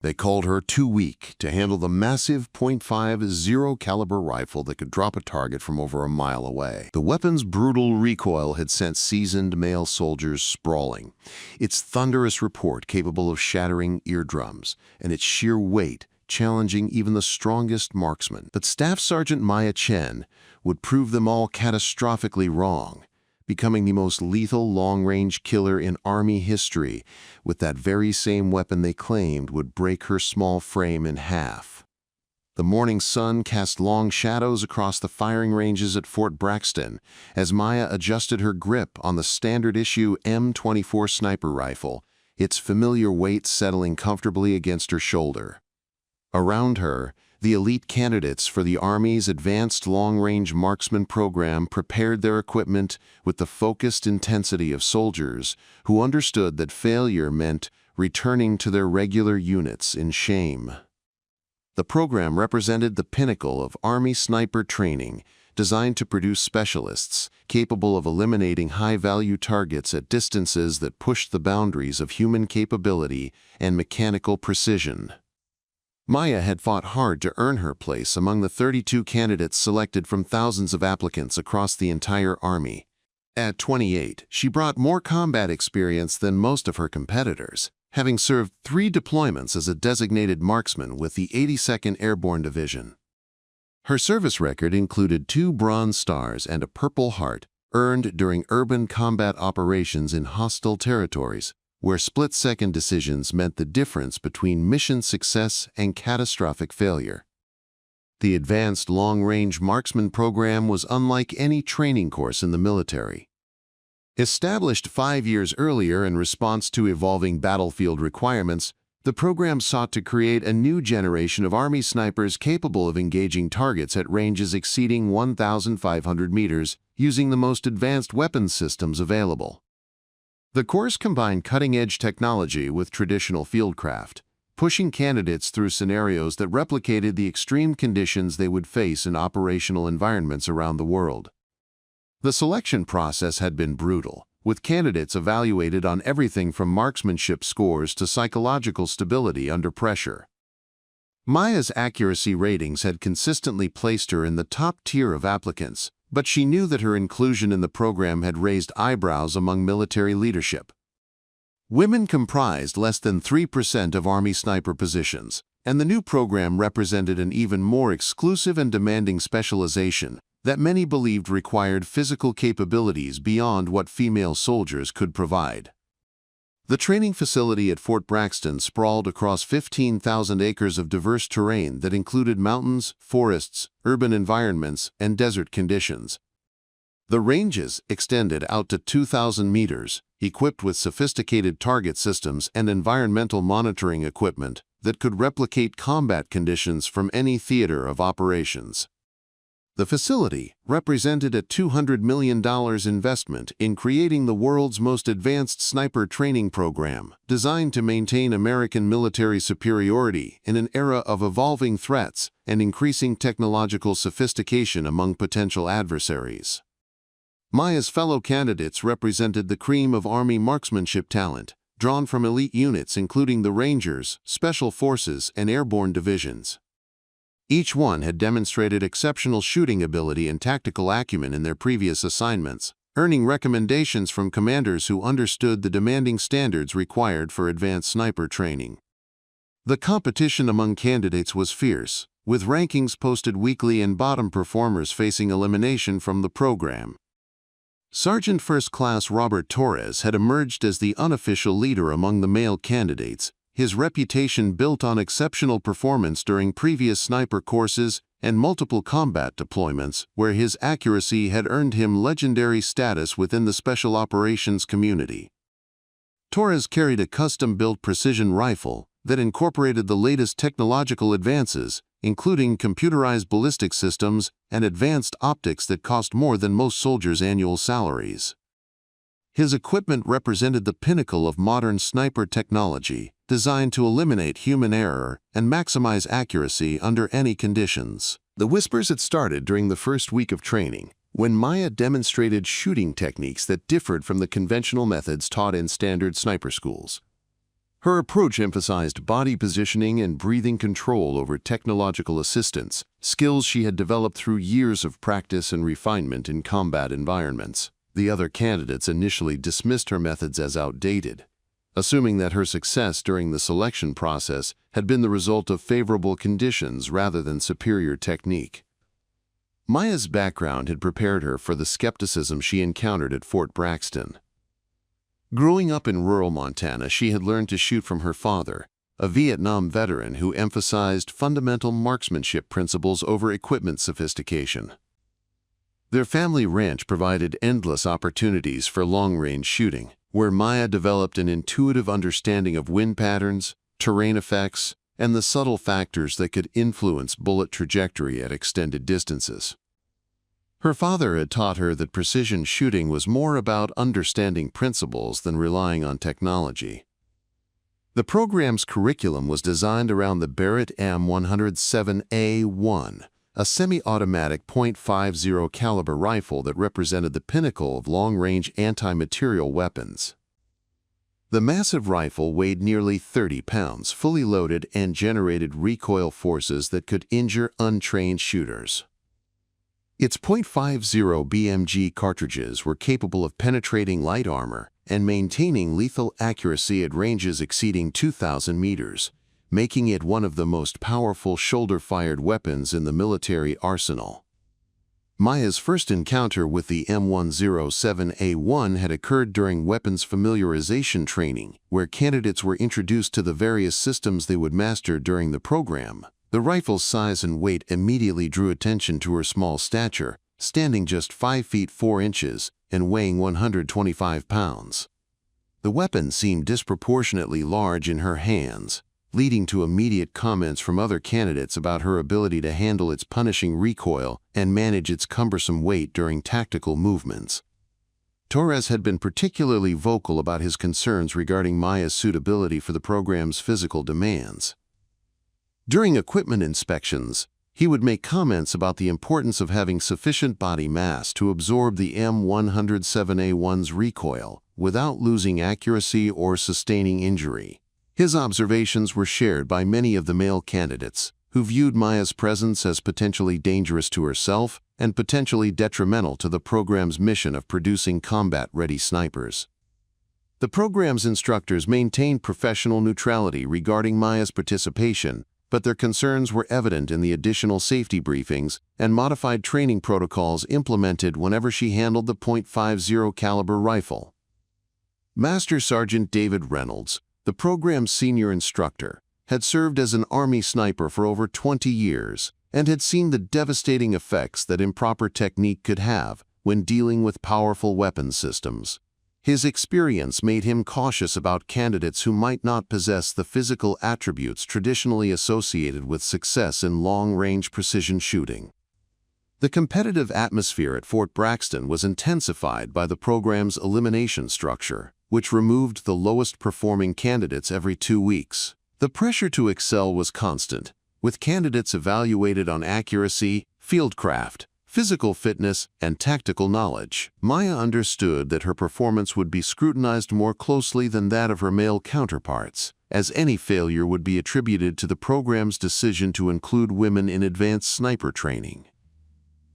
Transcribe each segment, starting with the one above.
They called her too weak to handle the massive .50 caliber rifle that could drop a target from over a mile away. The weapon's brutal recoil had sent seasoned male soldiers sprawling, its thunderous report capable of shattering eardrums, and its sheer weight challenging even the strongest marksman. But Staff Sergeant Maya Chen would prove them all catastrophically wrong, becoming the most lethal long-range killer in Army history with that very same weapon they claimed would break her small frame in half. The morning sun cast long shadows across the firing ranges at Fort Braxton as Maya adjusted her grip on the standard-issue M24 sniper rifle, its familiar weight settling comfortably against her shoulder. Around her, the elite candidates for the Army's Advanced Long-Range Marksman program prepared their equipment with the focused intensity of soldiers who understood that failure meant returning to their regular units in shame. The program represented the pinnacle of Army sniper training, designed to produce specialists capable of eliminating high-value targets at distances that pushed the boundaries of human capability and mechanical precision. Maya had fought hard to earn her place among the 32 candidates selected from thousands of applicants across the entire Army. At 28, she brought more combat experience than most of her competitors, having served 3 deployments as a designated marksman with the 82nd Airborne Division. Her service record included 2 Bronze Stars and a Purple Heart, earned during urban combat operations in hostile territories, where split-second decisions meant the difference between mission success and catastrophic failure. The Advanced Long-Range Marksman program was unlike any training course in the military. Established 5 years earlier in response to evolving battlefield requirements, the program sought to create a new generation of Army snipers capable of engaging targets at ranges exceeding 1,500 meters using the most advanced weapons systems available. The course combined cutting-edge technology with traditional fieldcraft, pushing candidates through scenarios that replicated the extreme conditions they would face in operational environments around the world. The selection process had been brutal, with candidates evaluated on everything from marksmanship scores to psychological stability under pressure. Maya's accuracy ratings had consistently placed her in the top tier of applicants, but she knew that her inclusion in the program had raised eyebrows among military leadership. Women comprised less than 3% of Army sniper positions, and the new program represented an even more exclusive and demanding specialization that many believed required physical capabilities beyond what female soldiers could provide. The training facility at Fort Braxton sprawled across 15,000 acres of diverse terrain that included mountains, forests, urban environments, and desert conditions. The ranges extended out to 2,000 meters, equipped with sophisticated target systems and environmental monitoring equipment that could replicate combat conditions from any theater of operations. The facility represented a $200 million investment in creating the world's most advanced sniper training program, designed to maintain American military superiority in an era of evolving threats and increasing technological sophistication among potential adversaries. Maya's fellow candidates represented the cream of Army marksmanship talent, drawn from elite units including the Rangers, Special Forces, and Airborne Divisions. Each one had demonstrated exceptional shooting ability and tactical acumen in their previous assignments, earning recommendations from commanders who understood the demanding standards required for advanced sniper training. The competition among candidates was fierce, with rankings posted weekly and bottom performers facing elimination from the program. Sergeant First Class Robert Torres had emerged as the unofficial leader among the male candidates, his reputation built on exceptional performance during previous sniper courses and multiple combat deployments where his accuracy had earned him legendary status within the special operations community. Torres carried a custom-built precision rifle that incorporated the latest technological advances, including computerized ballistic systems and advanced optics that cost more than most soldiers' annual salaries. His equipment represented the pinnacle of modern sniper technology, designed to eliminate human error and maximize accuracy under any conditions. The whispers had started during the first week of training, when Maya demonstrated shooting techniques that differed from the conventional methods taught in standard sniper schools. Her approach emphasized body positioning and breathing control over technological assistance, skills she had developed through years of practice and refinement in combat environments. The other candidates initially dismissed her methods as outdated, assuming that her success during the selection process had been the result of favorable conditions rather than superior technique. Maya's background had prepared her for the skepticism she encountered at Fort Braxton. Growing up in rural Montana, she had learned to shoot from her father, a Vietnam veteran who emphasized fundamental marksmanship principles over equipment sophistication. Their family ranch provided endless opportunities for long-range shooting, where Maya developed an intuitive understanding of wind patterns, terrain effects, and the subtle factors that could influence bullet trajectory at extended distances. Her father had taught her that precision shooting was more about understanding principles than relying on technology. The program's curriculum was designed around the Barrett M107A1, a semi-automatic .50 caliber rifle that represented the pinnacle of long-range anti-materiel weapons. The massive rifle weighed nearly 30 pounds, fully loaded, and generated recoil forces that could injure untrained shooters. Its .50 BMG cartridges were capable of penetrating light armor and maintaining lethal accuracy at ranges exceeding 2,000 meters, making it one of the most powerful shoulder-fired weapons in the military arsenal. Maya's first encounter with the M107A1 had occurred during weapons familiarization training, where candidates were introduced to the various systems they would master during the program. The rifle's size and weight immediately drew attention to her small stature, standing just 5 feet 4 inches and weighing 125 pounds. The weapon seemed disproportionately large in her hands, leading to immediate comments from other candidates about her ability to handle its punishing recoil and manage its cumbersome weight during tactical movements. Torres had been particularly vocal about his concerns regarding Maya's suitability for the program's physical demands. During equipment inspections, he would make comments about the importance of having sufficient body mass to absorb the M107A1's recoil without losing accuracy or sustaining injury. His observations were shared by many of the male candidates, who viewed Maya's presence as potentially dangerous to herself and potentially detrimental to the program's mission of producing combat-ready snipers. The program's instructors maintained professional neutrality regarding Maya's participation, but their concerns were evident in the additional safety briefings and modified training protocols implemented whenever she handled the .50 caliber rifle. Master Sergeant David Reynolds, the program's senior instructor, had served as an Army sniper for over 20 years and had seen the devastating effects that improper technique could have when dealing with powerful weapon systems. His experience made him cautious about candidates who might not possess the physical attributes traditionally associated with success in long-range precision shooting. The competitive atmosphere at Fort Braxton was intensified by the program's elimination structure, which removed the lowest-performing candidates every 2 weeks. The pressure to excel was constant, with candidates evaluated on accuracy, fieldcraft, physical fitness, and tactical knowledge. Maya understood that her performance would be scrutinized more closely than that of her male counterparts, as any failure would be attributed to the program's decision to include women in advanced sniper training.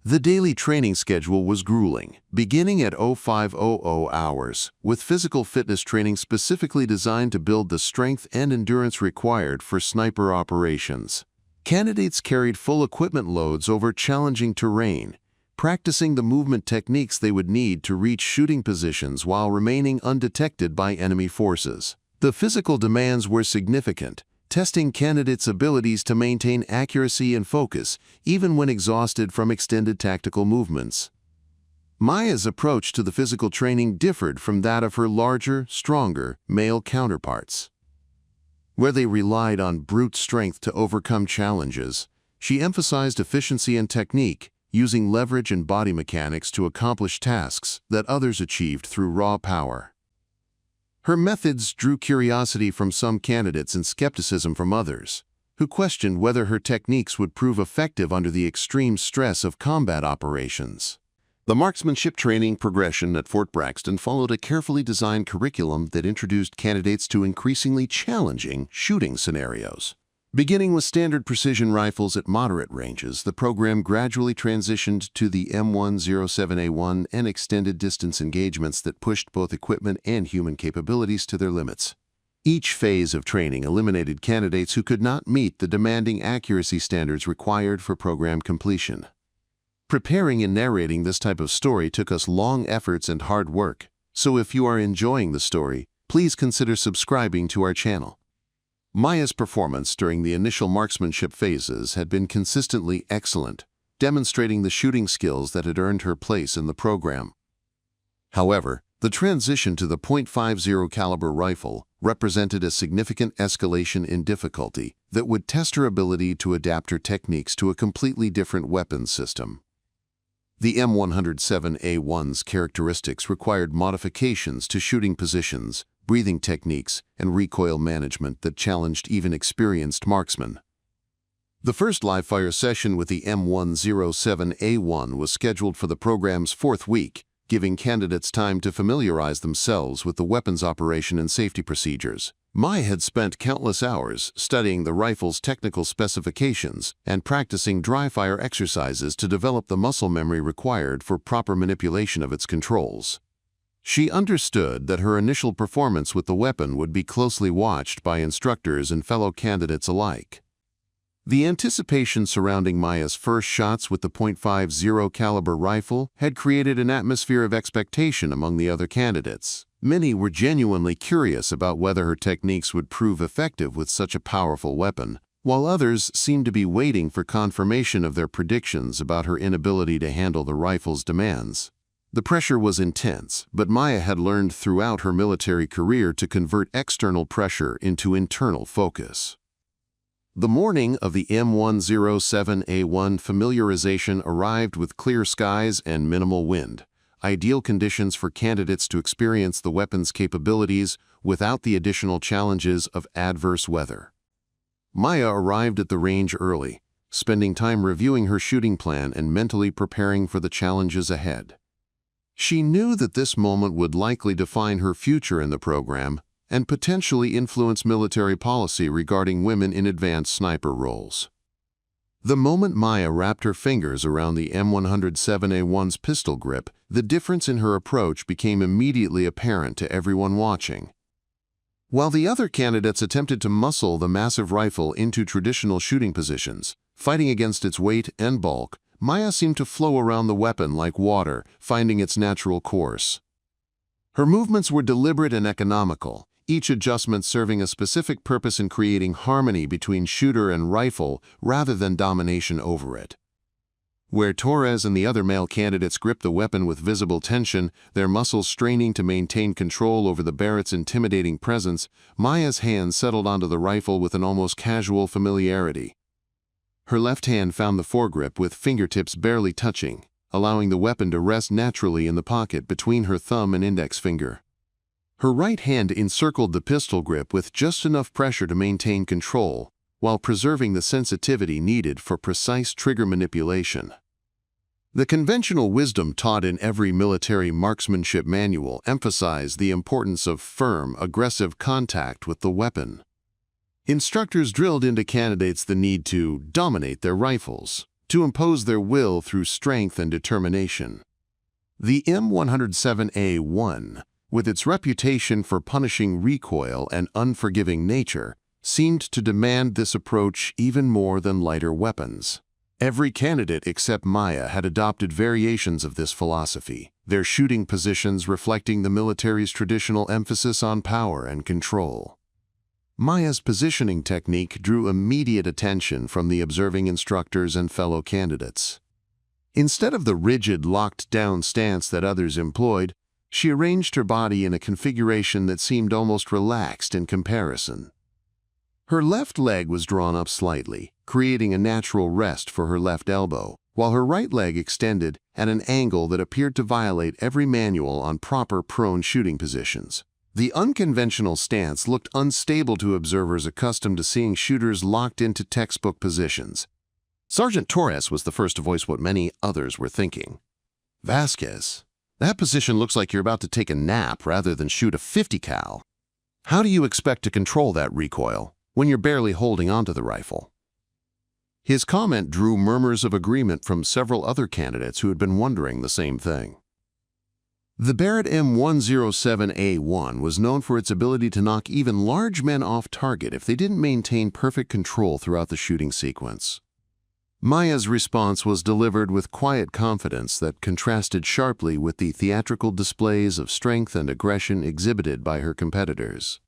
The daily training schedule was grueling, beginning at 0500 hours, with physical fitness training specifically designed to build the strength and endurance required for sniper operations. Candidates carried full equipment loads over challenging terrain, practicing the movement techniques they would need to reach shooting positions while remaining undetected by enemy forces. The physical demands were significant, testing candidates' abilities to maintain accuracy and focus, even when exhausted from extended tactical movements. Maya's approach to the physical training differed from that of her larger, stronger, male counterparts. Where they relied on brute strength to overcome challenges, she emphasized efficiency and technique, using leverage and body mechanics to accomplish tasks that others achieved through raw power. Her methods drew curiosity from some candidates and skepticism from others, who questioned whether her techniques would prove effective under the extreme stress of combat operations. The marksmanship training progression at Fort Braxton followed a carefully designed curriculum that introduced candidates to increasingly challenging shooting scenarios. Beginning with standard precision rifles at moderate ranges, the program gradually transitioned to the M107A1 and extended distance engagements that pushed both equipment and human capabilities to their limits. Each phase of training eliminated candidates who could not meet the demanding accuracy standards required for program completion. Preparing and narrating this type of story took us long efforts and hard work, so if you are enjoying the story, please consider subscribing to our channel. Maya's performance during the initial marksmanship phases had been consistently excellent, demonstrating the shooting skills that had earned her place in the program. However, the transition to the .50 caliber rifle represented a significant escalation in difficulty that would test her ability to adapt her techniques to a completely different weapons system. The M107A1's characteristics required modifications to shooting positions, breathing techniques, and recoil management that challenged even experienced marksmen. The first live-fire session with the M107A1 was scheduled for the program's 4th week, giving candidates time to familiarize themselves with the weapons operation and safety procedures. Maya had spent countless hours studying the rifle's technical specifications and practicing dry-fire exercises to develop the muscle memory required for proper manipulation of its controls. She understood that her initial performance with the weapon would be closely watched by instructors and fellow candidates alike. The anticipation surrounding Maya's first shots with the .50 caliber rifle had created an atmosphere of expectation among the other candidates. Many were genuinely curious about whether her techniques would prove effective with such a powerful weapon, while others seemed to be waiting for confirmation of their predictions about her inability to handle the rifle's demands. The pressure was intense, but Maya had learned throughout her military career to convert external pressure into internal focus. The morning of the M107A1 familiarization arrived with clear skies and minimal wind, ideal conditions for candidates to experience the weapon's capabilities without the additional challenges of adverse weather. Maya arrived at the range early, spending time reviewing her shooting plan and mentally preparing for the challenges ahead. She knew that this moment would likely define her future in the program and potentially influence military policy regarding women in advanced sniper roles. The moment Maya wrapped her fingers around the M107A1's pistol grip, the difference in her approach became immediately apparent to everyone watching. While the other candidates attempted to muscle the massive rifle into traditional shooting positions, fighting against its weight and bulk, Maya seemed to flow around the weapon like water, finding its natural course. Her movements were deliberate and economical, each adjustment serving a specific purpose in creating harmony between shooter and rifle rather than domination over it. Where Torres and the other male candidates gripped the weapon with visible tension, their muscles straining to maintain control over the Barrett's intimidating presence, Maya's hand settled onto the rifle with an almost casual familiarity. Her left hand found the foregrip with fingertips barely touching, allowing the weapon to rest naturally in the pocket between her thumb and index finger. Her right hand encircled the pistol grip with just enough pressure to maintain control, while preserving the sensitivity needed for precise trigger manipulation. The conventional wisdom taught in every military marksmanship manual emphasized the importance of firm, aggressive contact with the weapon. Instructors drilled into candidates the need to dominate their rifles, to impose their will through strength and determination. The M107A1, with its reputation for punishing recoil and unforgiving nature, seemed to demand this approach even more than lighter weapons. Every candidate except Maya had adopted variations of this philosophy, their shooting positions reflecting the military's traditional emphasis on power and control. Maya's positioning technique drew immediate attention from the observing instructors and fellow candidates. Instead of the rigid, locked-down stance that others employed, she arranged her body in a configuration that seemed almost relaxed in comparison. Her left leg was drawn up slightly, creating a natural rest for her left elbow, while her right leg extended at an angle that appeared to violate every manual on proper prone shooting positions. The unconventional stance looked unstable to observers accustomed to seeing shooters locked into textbook positions. Sergeant Torres was the first to voice what many others were thinking. Vasquez, that position looks like you're about to take a nap rather than shoot a 50 cal. How do you expect to control that recoil when you're barely holding onto the rifle? His comment drew murmurs of agreement from several other candidates who had been wondering the same thing. The Barrett M107A1 was known for its ability to knock even large men off target if they didn't maintain perfect control throughout the shooting sequence. Maya's response was delivered with quiet confidence that contrasted sharply with the theatrical displays of strength and aggression exhibited by her competitors.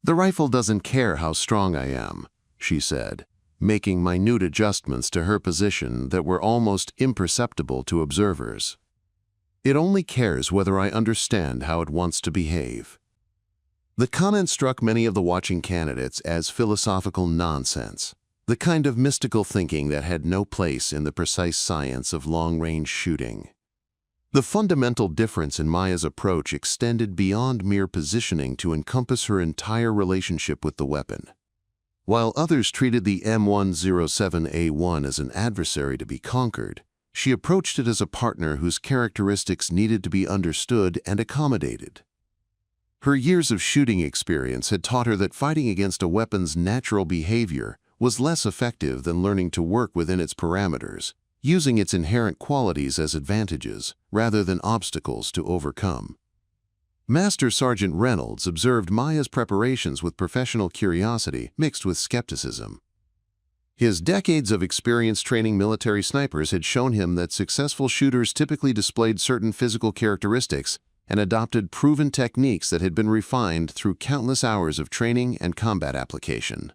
"The rifle doesn't care how strong I am," she said, making minute adjustments to her position that were almost imperceptible to observers. "It only cares whether I understand how it wants to behave." The comment struck many of the watching candidates as philosophical nonsense, the kind of mystical thinking that had no place in the precise science of long-range shooting. The fundamental difference in Maya's approach extended beyond mere positioning to encompass her entire relationship with the weapon. While others treated the M107A1 as an adversary to be conquered, she approached it as a partner whose characteristics needed to be understood and accommodated. Her years of shooting experience had taught her that fighting against a weapon's natural behavior was less effective than learning to work within its parameters, using its inherent qualities as advantages rather than obstacles to overcome. Master Sergeant Reynolds observed Maya's preparations with professional curiosity mixed with skepticism. His decades of experience training military snipers had shown him that successful shooters typically displayed certain physical characteristics and adopted proven techniques that had been refined through countless hours of training and combat application.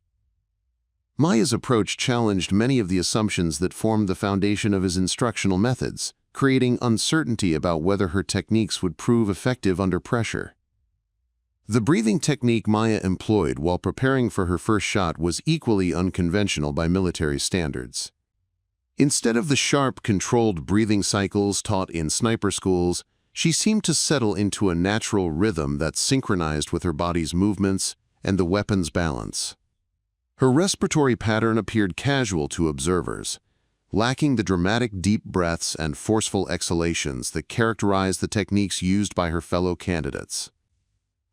Maya's approach challenged many of the assumptions that formed the foundation of his instructional methods, creating uncertainty about whether her techniques would prove effective under pressure. The breathing technique Maya employed while preparing for her first shot was equally unconventional by military standards. Instead of the sharp, controlled breathing cycles taught in sniper schools, she seemed to settle into a natural rhythm that synchronized with her body's movements and the weapon's balance. Her respiratory pattern appeared casual to observers, lacking the dramatic deep breaths and forceful exhalations that characterized the techniques used by her fellow candidates.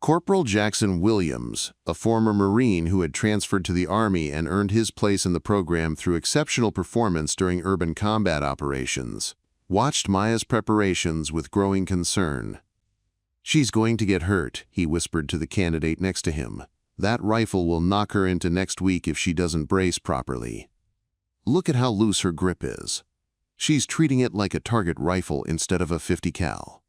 Corporal Jackson Williams, a former Marine who had transferred to the Army and earned his place in the program through exceptional performance during urban combat operations, watched Maya's preparations with growing concern. "She's going to get hurt," he whispered to the candidate next to him. "That rifle will knock her into next week if she doesn't brace properly. Look at how loose her grip is. She's treating it like a target rifle instead of a 50 cal."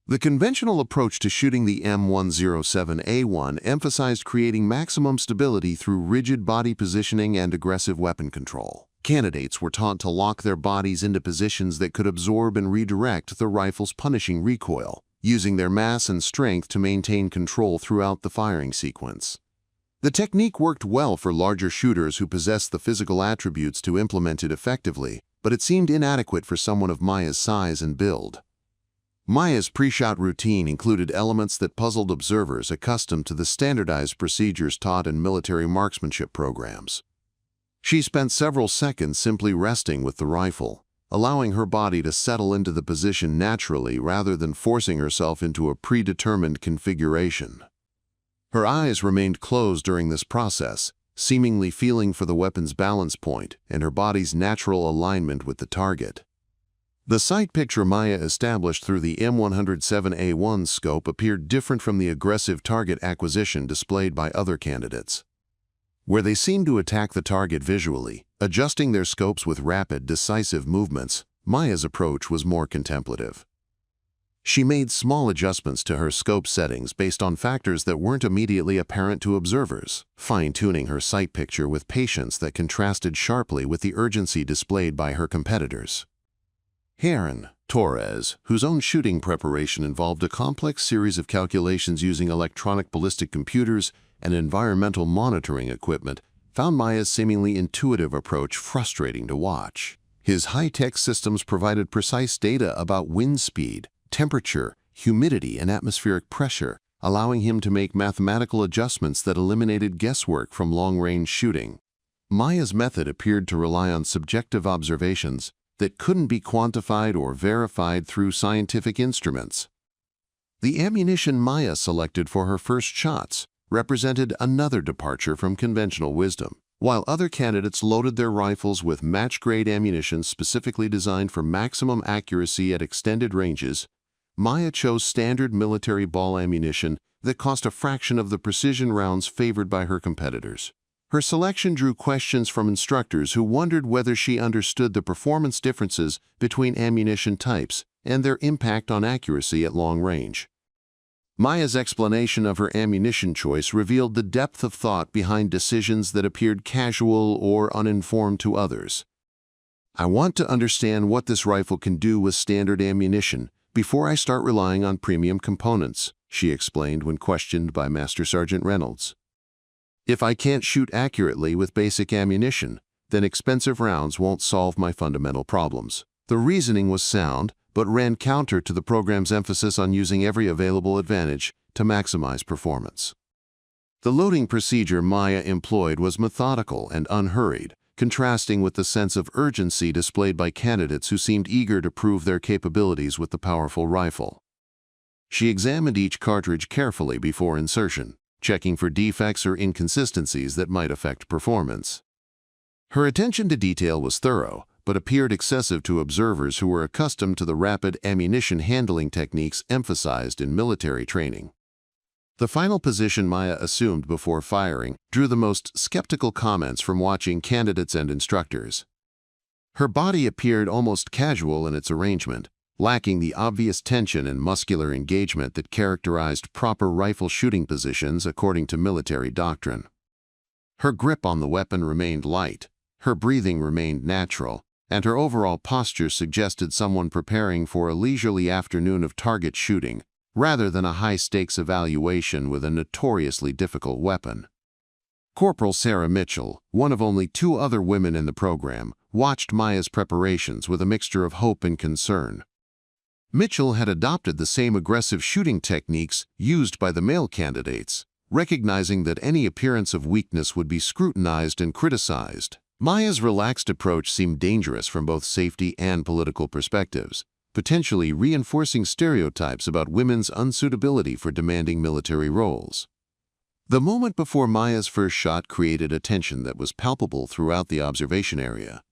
The conventional approach to shooting the M107A1 emphasized creating maximum stability through rigid body positioning and aggressive weapon control. Candidates were taught to lock their bodies into positions that could absorb and redirect the rifle's punishing recoil, using their mass and strength to maintain control throughout the firing sequence. The technique worked well for larger shooters who possessed the physical attributes to implement it effectively, but it seemed inadequate for someone of Maya's size and build. Maya's pre-shot routine included elements that puzzled observers accustomed to the standardized procedures taught in military marksmanship programs. She spent several seconds simply resting with the rifle, allowing her body to settle into the position naturally rather than forcing herself into a predetermined configuration. Her eyes remained closed during this process, seemingly feeling for the weapon's balance point and her body's natural alignment with the target. The sight picture Maya established through the M107A1 scope appeared different from the aggressive target acquisition displayed by other candidates. Where they seemed to attack the target visually, adjusting their scopes with rapid, decisive movements, Maya's approach was more contemplative. She made small adjustments to her scope settings based on factors that weren't immediately apparent to observers, fine-tuning her sight picture with patience that contrasted sharply with the urgency displayed by her competitors. Heron Torres, whose own shooting preparation involved a complex series of calculations using electronic ballistic computers and environmental monitoring equipment, found Maya's seemingly intuitive approach frustrating to watch. His high-tech systems provided precise data about wind speed, temperature, humidity, and atmospheric pressure, allowing him to make mathematical adjustments that eliminated guesswork from long-range shooting. Maya's method appeared to rely on subjective observations, that couldn't be quantified or verified through scientific instruments. The ammunition Maya selected for her first shots represented another departure from conventional wisdom. While other candidates loaded their rifles with match-grade ammunition specifically designed for maximum accuracy at extended ranges, Maya chose standard military ball ammunition that cost a fraction of the precision rounds favored by her competitors. Her selection drew questions from instructors who wondered whether she understood the performance differences between ammunition types and their impact on accuracy at long range. Maya's explanation of her ammunition choice revealed the depth of thought behind decisions that appeared casual or uninformed to others. "I want to understand what this rifle can do with standard ammunition before I start relying on premium components," she explained when questioned by Master Sergeant Reynolds. "If I can't shoot accurately with basic ammunition, then expensive rounds won't solve my fundamental problems." The reasoning was sound, but ran counter to the program's emphasis on using every available advantage to maximize performance. The loading procedure Maya employed was methodical and unhurried, contrasting with the sense of urgency displayed by candidates who seemed eager to prove their capabilities with the powerful rifle. She examined each cartridge carefully before insertion, checking for defects or inconsistencies that might affect performance. Her attention to detail was thorough, but appeared excessive to observers who were accustomed to the rapid ammunition handling techniques emphasized in military training. The final position Maya assumed before firing drew the most skeptical comments from watching candidates and instructors. Her body appeared almost casual in its arrangement, lacking the obvious tension and muscular engagement that characterized proper rifle shooting positions according to military doctrine. Her grip on the weapon remained light, her breathing remained natural, and her overall posture suggested someone preparing for a leisurely afternoon of target shooting, rather than a high-stakes evaluation with a notoriously difficult weapon. Corporal Sarah Mitchell, one of only 2 other women in the program, watched Maya's preparations with a mixture of hope and concern. Mitchell had adopted the same aggressive shooting techniques used by the male candidates, recognizing that any appearance of weakness would be scrutinized and criticized. Maya's relaxed approach seemed dangerous from both safety and political perspectives, potentially reinforcing stereotypes about women's unsuitability for demanding military roles. The moment before Maya's first shot created a tension that was palpable throughout the observation area.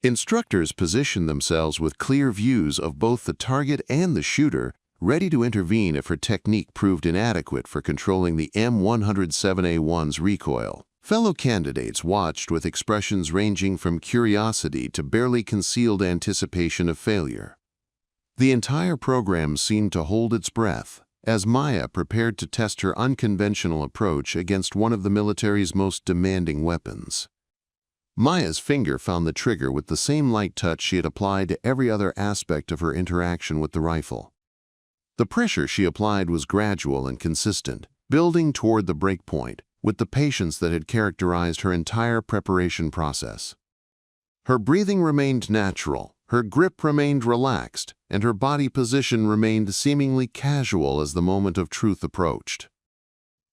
Instructors positioned themselves with clear views of both the target and the shooter, ready to intervene if her technique proved inadequate for controlling the M107A1's recoil. Fellow candidates watched with expressions ranging from curiosity to barely concealed anticipation of failure. The entire program seemed to hold its breath as Maya prepared to test her unconventional approach against one of the military's most demanding weapons. Maya's finger found the trigger with the same light touch she had applied to every other aspect of her interaction with the rifle. The pressure she applied was gradual and consistent, building toward the breakpoint with the patience that had characterized her entire preparation process. Her breathing remained natural, her grip remained relaxed, and her body position remained seemingly casual as the moment of truth approached.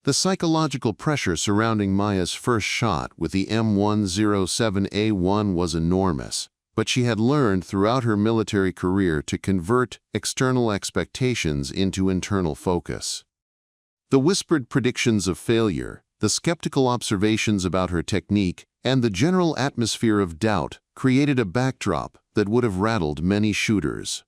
The psychological pressure surrounding Maya's first shot with the M107A1 was enormous, but she had learned throughout her military career to convert external expectations into internal focus. The whispered predictions of failure, the skeptical observations about her technique, and the general atmosphere of doubt created a backdrop that would have rattled many shooters.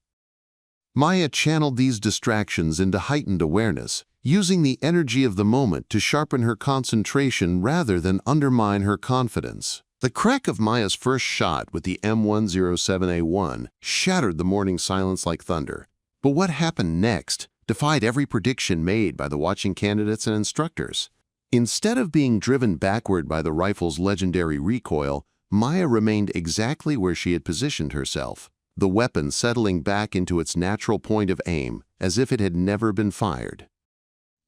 Maya channeled these distractions into heightened awareness, using the energy of the moment to sharpen her concentration rather than undermine her confidence. The crack of Maya's first shot with the M107A1 shattered the morning silence like thunder. But what happened next defied every prediction made by the watching candidates and instructors. Instead of being driven backward by the rifle's legendary recoil, Maya remained exactly where she had positioned herself, the weapon settling back into its natural point of aim as if it had never been fired.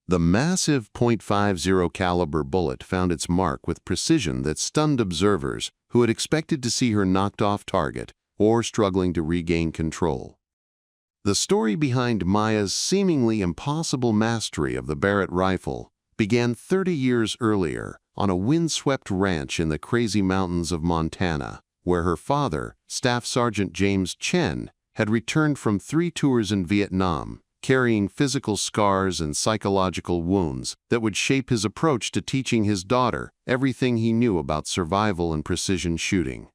The massive .50 caliber bullet found its mark with precision that stunned observers who had expected to see her knocked off target or struggling to regain control. The story behind Maya's seemingly impossible mastery of the Barrett rifle began 30 years earlier on a windswept ranch in the crazy mountains of Montana. where her father, Staff Sergeant James Chen, had returned from 3 tours in Vietnam, carrying physical scars and psychological wounds that would shape his approach to teaching his daughter everything he knew about survival and precision shooting.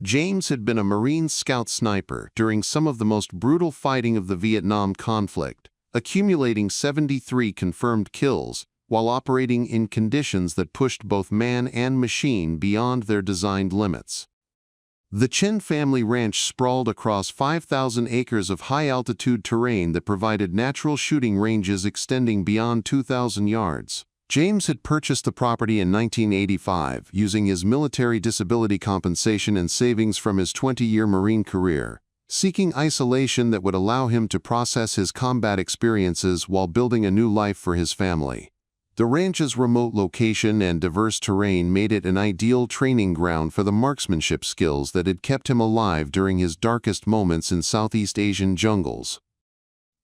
James had been a Marine Scout sniper during some of the most brutal fighting of the Vietnam conflict, accumulating 73 confirmed kills while operating in conditions that pushed both man and machine beyond their designed limits. The Chen family ranch sprawled across 5,000 acres of high-altitude terrain that provided natural shooting ranges extending beyond 2,000 yards. James had purchased the property in 1985 using his military disability compensation and savings from his 20-year Marine career, seeking isolation that would allow him to process his combat experiences while building a new life for his family. The ranch's remote location and diverse terrain made it an ideal training ground for the marksmanship skills that had kept him alive during his darkest moments in Southeast Asian jungles.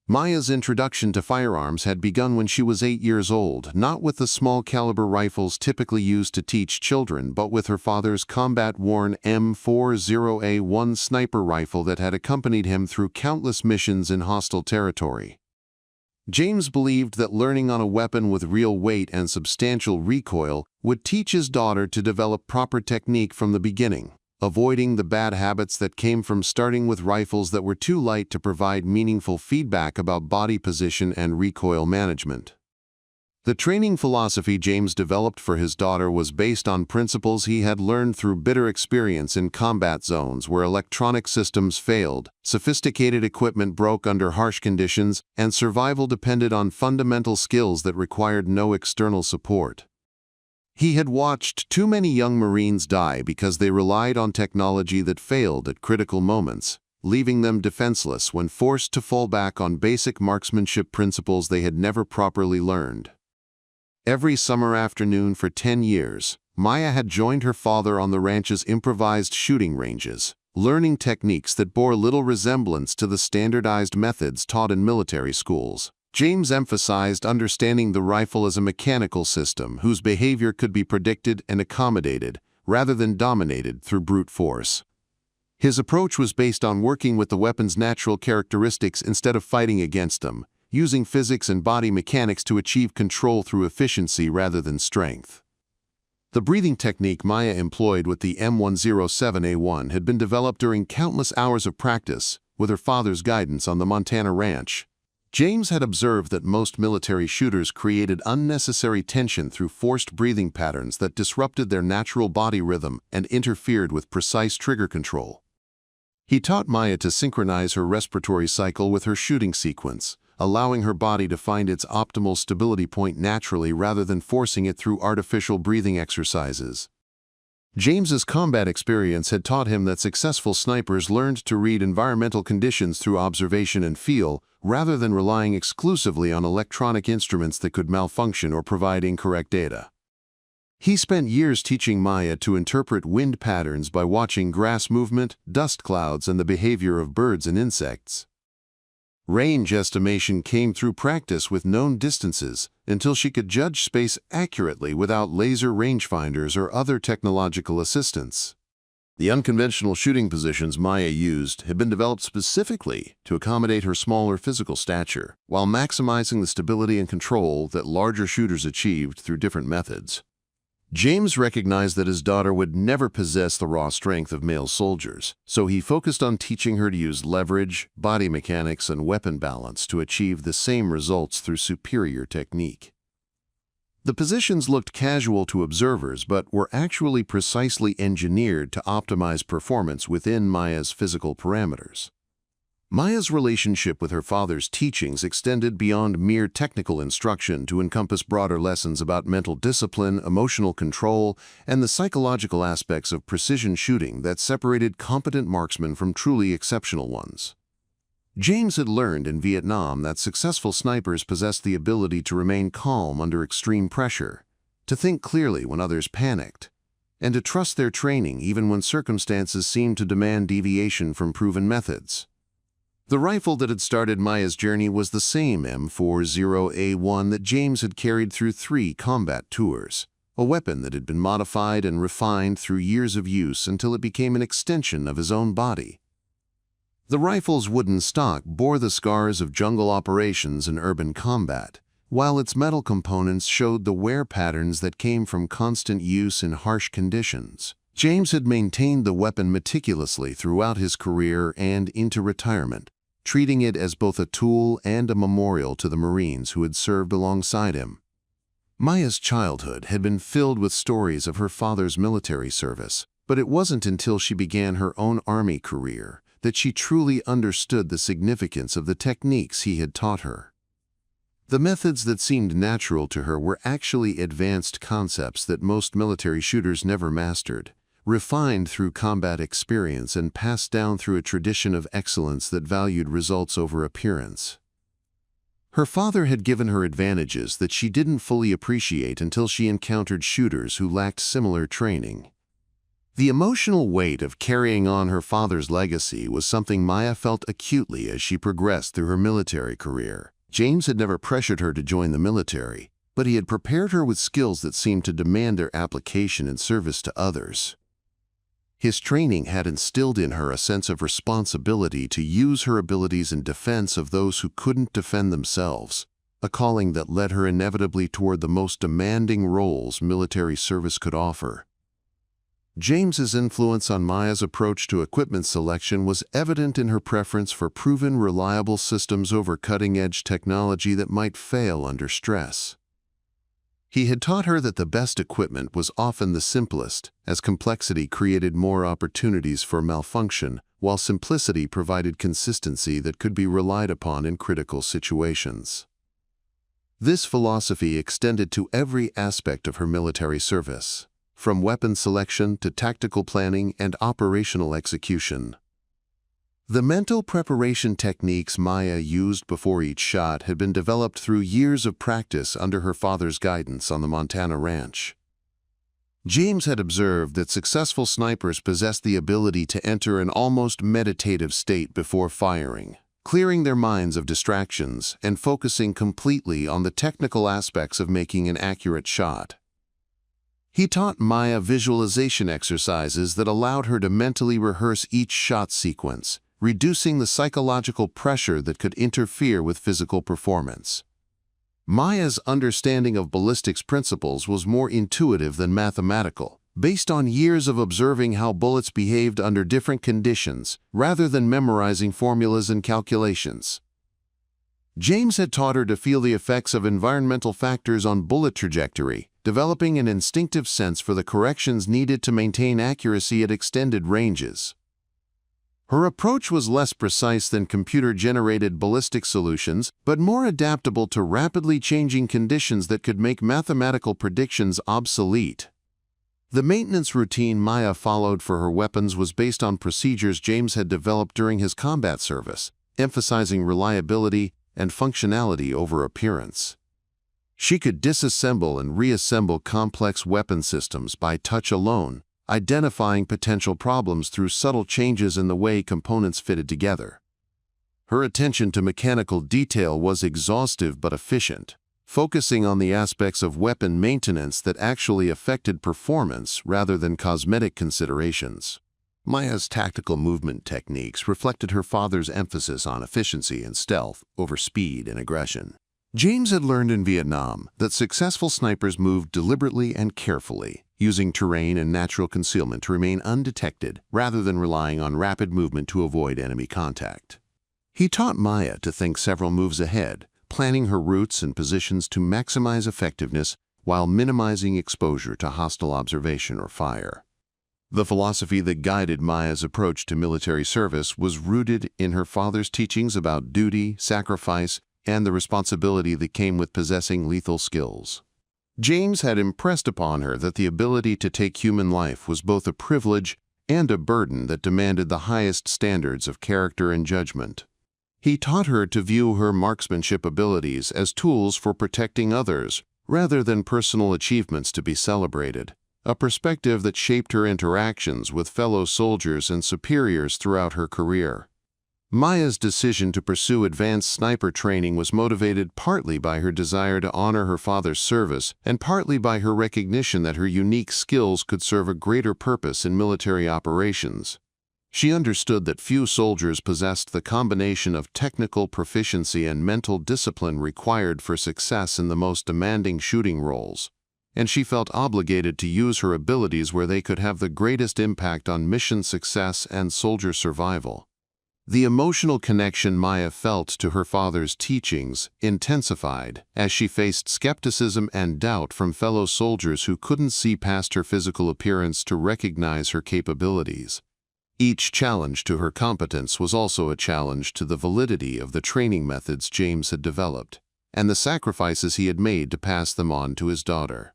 Maya's introduction to firearms had begun when she was 8 years old, not with the small-caliber rifles typically used to teach children, but with her father's combat-worn M40A1 sniper rifle that had accompanied him through countless missions in hostile territory. James believed that learning on a weapon with real weight and substantial recoil would teach his daughter to develop proper technique from the beginning, avoiding the bad habits that came from starting with rifles that were too light to provide meaningful feedback about body position and recoil management. The training philosophy James developed for his daughter was based on principles he had learned through bitter experience in combat zones where electronic systems failed, sophisticated equipment broke under harsh conditions, and survival depended on fundamental skills that required no external support. He had watched too many young Marines die because they relied on technology that failed at critical moments, leaving them defenseless when forced to fall back on basic marksmanship principles they had never properly learned. Every summer afternoon for 10 years, Maya had joined her father on the ranch's improvised shooting ranges, learning techniques that bore little resemblance to the standardized methods taught in military schools. James emphasized understanding the rifle as a mechanical system whose behavior could be predicted and accommodated, rather than dominated through brute force. His approach was based on working with the weapon's natural characteristics instead of fighting against them, using physics and body mechanics to achieve control through efficiency rather than strength. The breathing technique Maya employed with the M107A1 had been developed during countless hours of practice, with her father's guidance on the Montana ranch. James had observed that most military shooters created unnecessary tension through forced breathing patterns that disrupted their natural body rhythm and interfered with precise trigger control. He taught Maya to synchronize her respiratory cycle with her shooting sequence, allowing her body to find its optimal stability point naturally rather than forcing it through artificial breathing exercises. James's combat experience had taught him that successful snipers learned to read environmental conditions through observation and feel, rather than relying exclusively on electronic instruments that could malfunction or provide incorrect data. He spent years teaching Maya to interpret wind patterns by watching grass movement, dust clouds, and the behavior of birds and insects. Range estimation came through practice with known distances until she could judge space accurately without laser rangefinders or other technological assistance. The unconventional shooting positions Maya used had been developed specifically to accommodate her smaller physical stature, while maximizing the stability and control that larger shooters achieved through different methods. James recognized that his daughter would never possess the raw strength of male soldiers, so he focused on teaching her to use leverage, body mechanics, and weapon balance to achieve the same results through superior technique. The positions looked casual to observers but were actually precisely engineered to optimize performance within Maya's physical parameters. Maya's relationship with her father's teachings extended beyond mere technical instruction to encompass broader lessons about mental discipline, emotional control, and the psychological aspects of precision shooting that separated competent marksmen from truly exceptional ones. James had learned in Vietnam that successful snipers possessed the ability to remain calm under extreme pressure, to think clearly when others panicked, and to trust their training even when circumstances seemed to demand deviation from proven methods. The rifle that had started Maya's journey was the same M40A1 that James had carried through 3 combat tours. a weapon that had been modified and refined through years of use until it became an extension of his own body. The rifle's wooden stock bore the scars of jungle operations and urban combat, while its metal components showed the wear patterns that came from constant use in harsh conditions. James had maintained the weapon meticulously throughout his career and into retirement, treating it as both a tool and a memorial to the Marines who had served alongside him. Maya's childhood had been filled with stories of her father's military service, but it wasn't until she began her own Army career that she truly understood the significance of the techniques he had taught her. The methods that seemed natural to her were actually advanced concepts that most military shooters never mastered, refined through combat experience and passed down through a tradition of excellence that valued results over appearance. Her father had given her advantages that she didn't fully appreciate until she encountered shooters who lacked similar training. The emotional weight of carrying on her father's legacy was something Maya felt acutely as she progressed through her military career. James had never pressured her to join the military, but he had prepared her with skills that seemed to demand their application in service to others. His training had instilled in her a sense of responsibility to use her abilities in defense of those who couldn't defend themselves, a calling that led her inevitably toward the most demanding roles military service could offer. James's influence on Maya's approach to equipment selection was evident in her preference for proven, reliable systems over cutting-edge technology that might fail under stress. He had taught her that the best equipment was often the simplest, as complexity created more opportunities for malfunction, while simplicity provided consistency that could be relied upon in critical situations. This philosophy extended to every aspect of her military service, from weapon selection to tactical planning and operational execution. The mental preparation techniques Maya used before each shot had been developed through years of practice under her father's guidance on the Montana ranch. James had observed that successful snipers possessed the ability to enter an almost meditative state before firing, clearing their minds of distractions and focusing completely on the technical aspects of making an accurate shot. He taught Maya visualization exercises that allowed her to mentally rehearse each shot sequence, reducing the psychological pressure that could interfere with physical performance. Maya's understanding of ballistics principles was more intuitive than mathematical, based on years of observing how bullets behaved under different conditions, rather than memorizing formulas and calculations. James had taught her to feel the effects of environmental factors on bullet trajectory, developing an instinctive sense for the corrections needed to maintain accuracy at extended ranges. Her approach was less precise than computer-generated ballistic solutions, but more adaptable to rapidly changing conditions that could make mathematical predictions obsolete. The maintenance routine Maya followed for her weapons was based on procedures James had developed during his combat service, emphasizing reliability and functionality over appearance. She could disassemble and reassemble complex weapon systems by touch alone, identifying potential problems through subtle changes in the way components fitted together. Her attention to mechanical detail was exhaustive but efficient, focusing on the aspects of weapon maintenance that actually affected performance rather than cosmetic considerations. Maya's tactical movement techniques reflected her father's emphasis on efficiency and stealth over speed and aggression. James had learned in Vietnam that successful snipers moved deliberately and carefully, using terrain and natural concealment to remain undetected rather than relying on rapid movement to avoid enemy contact. He taught Maya to think several moves ahead, planning her routes and positions to maximize effectiveness while minimizing exposure to hostile observation or fire. The philosophy that guided Maya's approach to military service was rooted in her father's teachings about duty, sacrifice, and the responsibility that came with possessing lethal skills. James had impressed upon her that the ability to take human life was both a privilege and a burden that demanded the highest standards of character and judgment. He taught her to view her marksmanship abilities as tools for protecting others, rather than personal achievements to be celebrated, a perspective that shaped her interactions with fellow soldiers and superiors throughout her career. Maya's decision to pursue advanced sniper training was motivated partly by her desire to honor her father's service and partly by her recognition that her unique skills could serve a greater purpose in military operations. She understood that few soldiers possessed the combination of technical proficiency and mental discipline required for success in the most demanding shooting roles, and she felt obligated to use her abilities where they could have the greatest impact on mission success and soldier survival. The emotional connection Maya felt to her father's teachings intensified as she faced skepticism and doubt from fellow soldiers who couldn't see past her physical appearance to recognize her capabilities. Each challenge to her competence was also a challenge to the validity of the training methods James had developed, and the sacrifices he had made to pass them on to his daughter.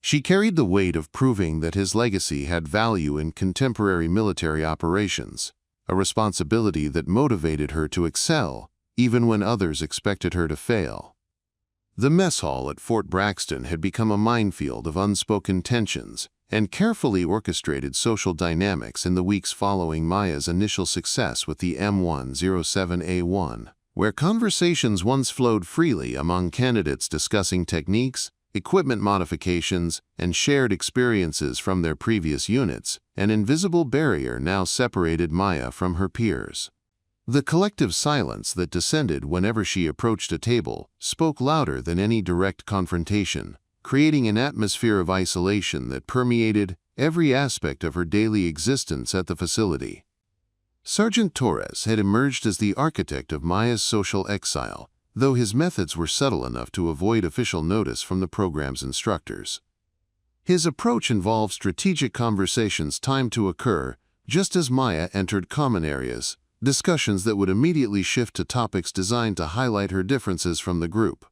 She carried the weight of proving that his legacy had value in contemporary military operations, a responsibility that motivated her to excel, even when others expected her to fail. The mess hall at Fort Braxton had become a minefield of unspoken tensions and carefully orchestrated social dynamics in the weeks following Maya's initial success with the M107A1, where conversations once flowed freely among candidates discussing techniques, equipment modifications, and shared experiences from their previous units. An invisible barrier now separated Maya from her peers. The collective silence that descended whenever she approached a table spoke louder than any direct confrontation, creating an atmosphere of isolation that permeated every aspect of her daily existence at the facility. Sergeant Torres had emerged as the architect of Maya's social exile, though his methods were subtle enough to avoid official notice from the program's instructors. His approach involved strategic conversations timed to occur just as Maya entered common areas, discussions that would immediately shift to topics designed to highlight her differences from the group.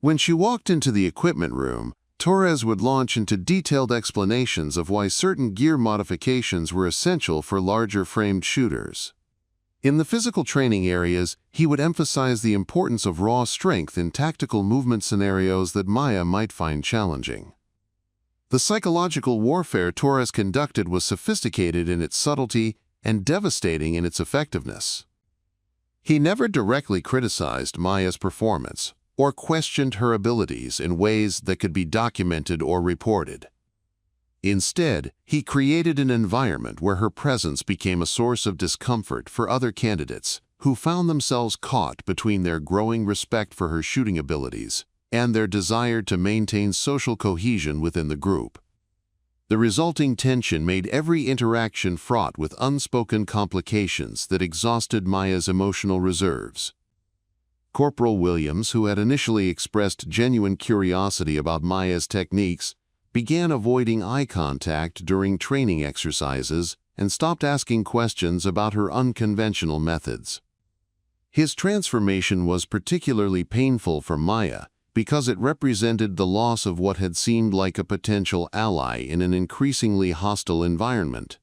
When she walked into the equipment room, Torres would launch into detailed explanations of why certain gear modifications were essential for larger-framed shooters. In the physical training areas, he would emphasize the importance of raw strength in tactical movement scenarios that Maya might find challenging. The psychological warfare Torres conducted was sophisticated in its subtlety and devastating in its effectiveness. He never directly criticized Maya's performance or questioned her abilities in ways that could be documented or reported. Instead, he created an environment where her presence became a source of discomfort for other candidates who found themselves caught between their growing respect for her shooting abilities and their desire to maintain social cohesion within the group. The resulting tension made every interaction fraught with unspoken complications that exhausted Maya's emotional reserves. Corporal Williams, who had initially expressed genuine curiosity about Maya's techniques, began avoiding eye contact during training exercises and stopped asking questions about her unconventional methods. His transformation was particularly painful for Maya because it represented the loss of what had seemed like a potential ally in an increasingly hostile environment.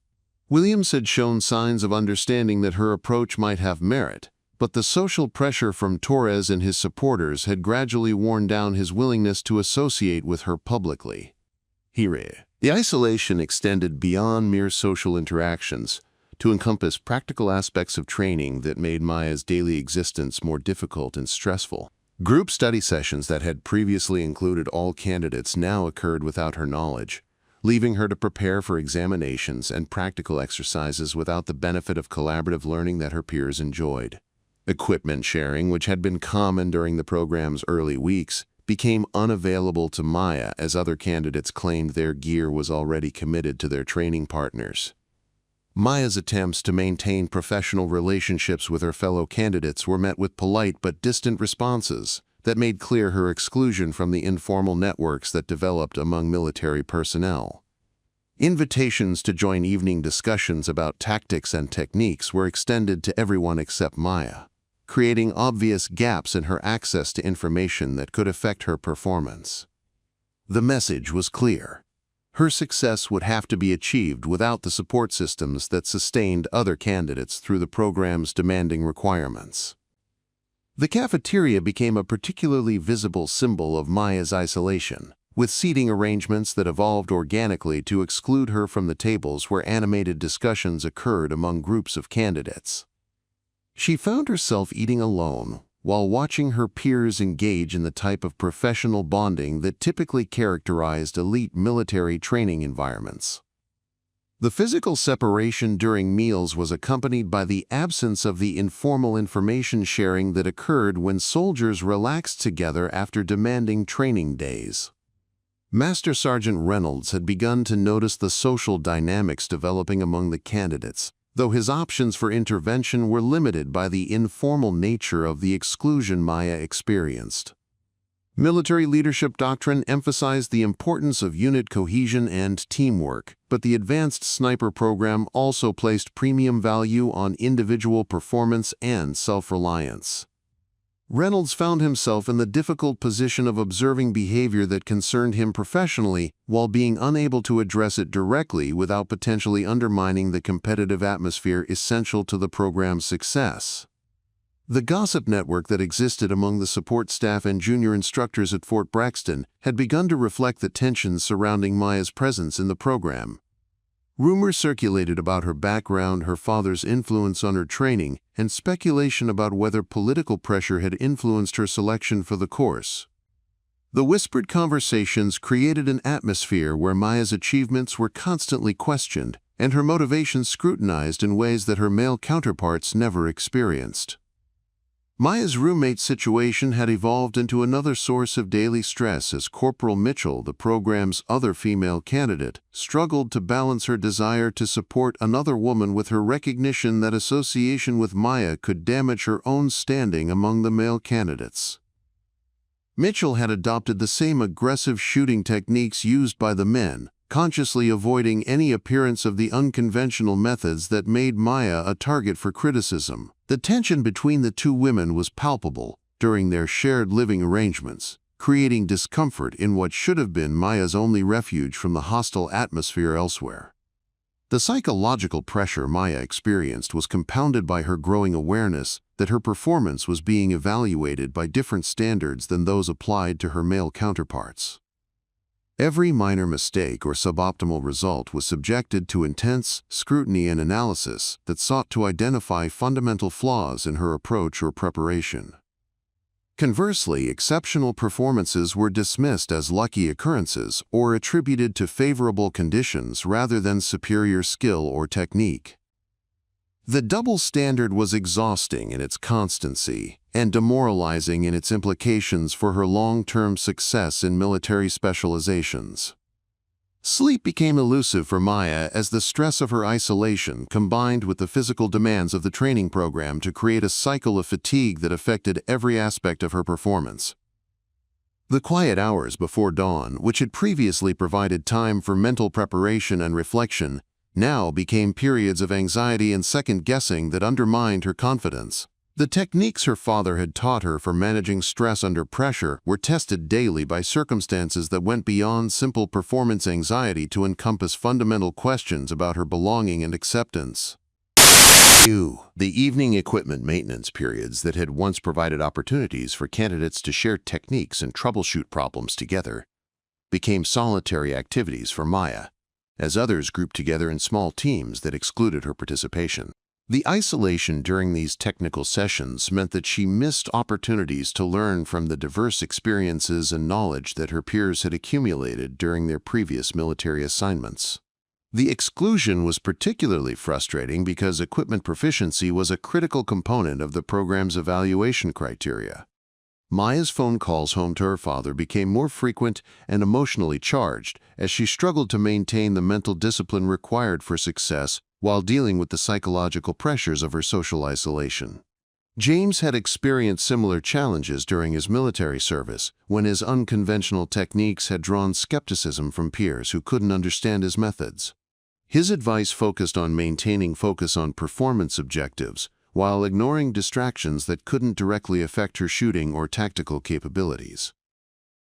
Williams had shown signs of understanding that her approach might have merit, but the social pressure from Torres and his supporters had gradually worn down his willingness to associate with her publicly. The isolation extended beyond mere social interactions to encompass practical aspects of training that made Maya's daily existence more difficult and stressful. Group study sessions that had previously included all candidates now occurred without her knowledge, leaving her to prepare for examinations and practical exercises without the benefit of collaborative learning that her peers enjoyed. Equipment sharing, which had been common during the program's early weeks, became unavailable to Maya as other candidates claimed their gear was already committed to their training partners. Maya's attempts to maintain professional relationships with her fellow candidates were met with polite but distant responses that made clear her exclusion from the informal networks that developed among military personnel. Invitations to join evening discussions about tactics and techniques were extended to everyone except Maya, creating obvious gaps in her access to information that could affect her performance. The message was clear. Her success would have to be achieved without the support systems that sustained other candidates through the program's demanding requirements. The cafeteria became a particularly visible symbol of Maya's isolation, with seating arrangements that evolved organically to exclude her from the tables where animated discussions occurred among groups of candidates. She found herself eating alone while watching her peers engage in the type of professional bonding that typically characterized elite military training environments. The physical separation during meals was accompanied by the absence of the informal information sharing that occurred when soldiers relaxed together after demanding training days. Master Sergeant Reynolds had begun to notice the social dynamics developing among the candidates, though his options for intervention were limited by the informal nature of the exclusion Maya experienced. Military leadership doctrine emphasized the importance of unit cohesion and teamwork, but the advanced sniper program also placed premium value on individual performance and self-reliance. Reynolds found himself in the difficult position of observing behavior that concerned him professionally while being unable to address it directly without potentially undermining the competitive atmosphere essential to the program's success. The gossip network that existed among the support staff and junior instructors at Fort Braxton had begun to reflect the tensions surrounding Maya's presence in the program. Rumors circulated about her background, her father's influence on her training, and speculation about whether political pressure had influenced her selection for the course. The whispered conversations created an atmosphere where Maya's achievements were constantly questioned and her motivations scrutinized in ways that her male counterparts never experienced. Maya's roommate situation had evolved into another source of daily stress as Corporal Mitchell, the program's other female candidate, struggled to balance her desire to support another woman with her recognition that association with Maya could damage her own standing among the male candidates. Mitchell had adopted the same aggressive shooting techniques used by the men, consciously avoiding any appearance of the unconventional methods that made Maya a target for criticism. The tension between the two women was palpable during their shared living arrangements, creating discomfort in what should have been Maya's only refuge from the hostile atmosphere elsewhere. The psychological pressure Maya experienced was compounded by her growing awareness that her performance was being evaluated by different standards than those applied to her male counterparts. Every minor mistake or suboptimal result was subjected to intense scrutiny and analysis that sought to identify fundamental flaws in her approach or preparation. Conversely, exceptional performances were dismissed as lucky occurrences or attributed to favorable conditions rather than superior skill or technique. The double standard was exhausting in its constancy and demoralizing in its implications for her long-term success in military specializations. Sleep became elusive for Maya as the stress of her isolation combined with the physical demands of the training program to create a cycle of fatigue that affected every aspect of her performance. The quiet hours before dawn, which had previously provided time for mental preparation and reflection, now became periods of anxiety and second-guessing that undermined her confidence. The techniques her father had taught her for managing stress under pressure were tested daily by circumstances that went beyond simple performance anxiety to encompass fundamental questions about her belonging and acceptance. The evening equipment maintenance periods that had once provided opportunities for candidates to share techniques and troubleshoot problems together became solitary activities for Maya, as others grouped together in small teams that excluded her participation. The isolation during these technical sessions meant that she missed opportunities to learn from the diverse experiences and knowledge that her peers had accumulated during their previous military assignments. The exclusion was particularly frustrating because equipment proficiency was a critical component of the program's evaluation criteria. Maya's phone calls home to her father became more frequent and emotionally charged as she struggled to maintain the mental discipline required for success while dealing with the psychological pressures of her social isolation. James had experienced similar challenges during his military service when his unconventional techniques had drawn skepticism from peers who couldn't understand his methods. His advice focused on maintaining focus on performance objectives while ignoring distractions that couldn't directly affect her shooting or tactical capabilities.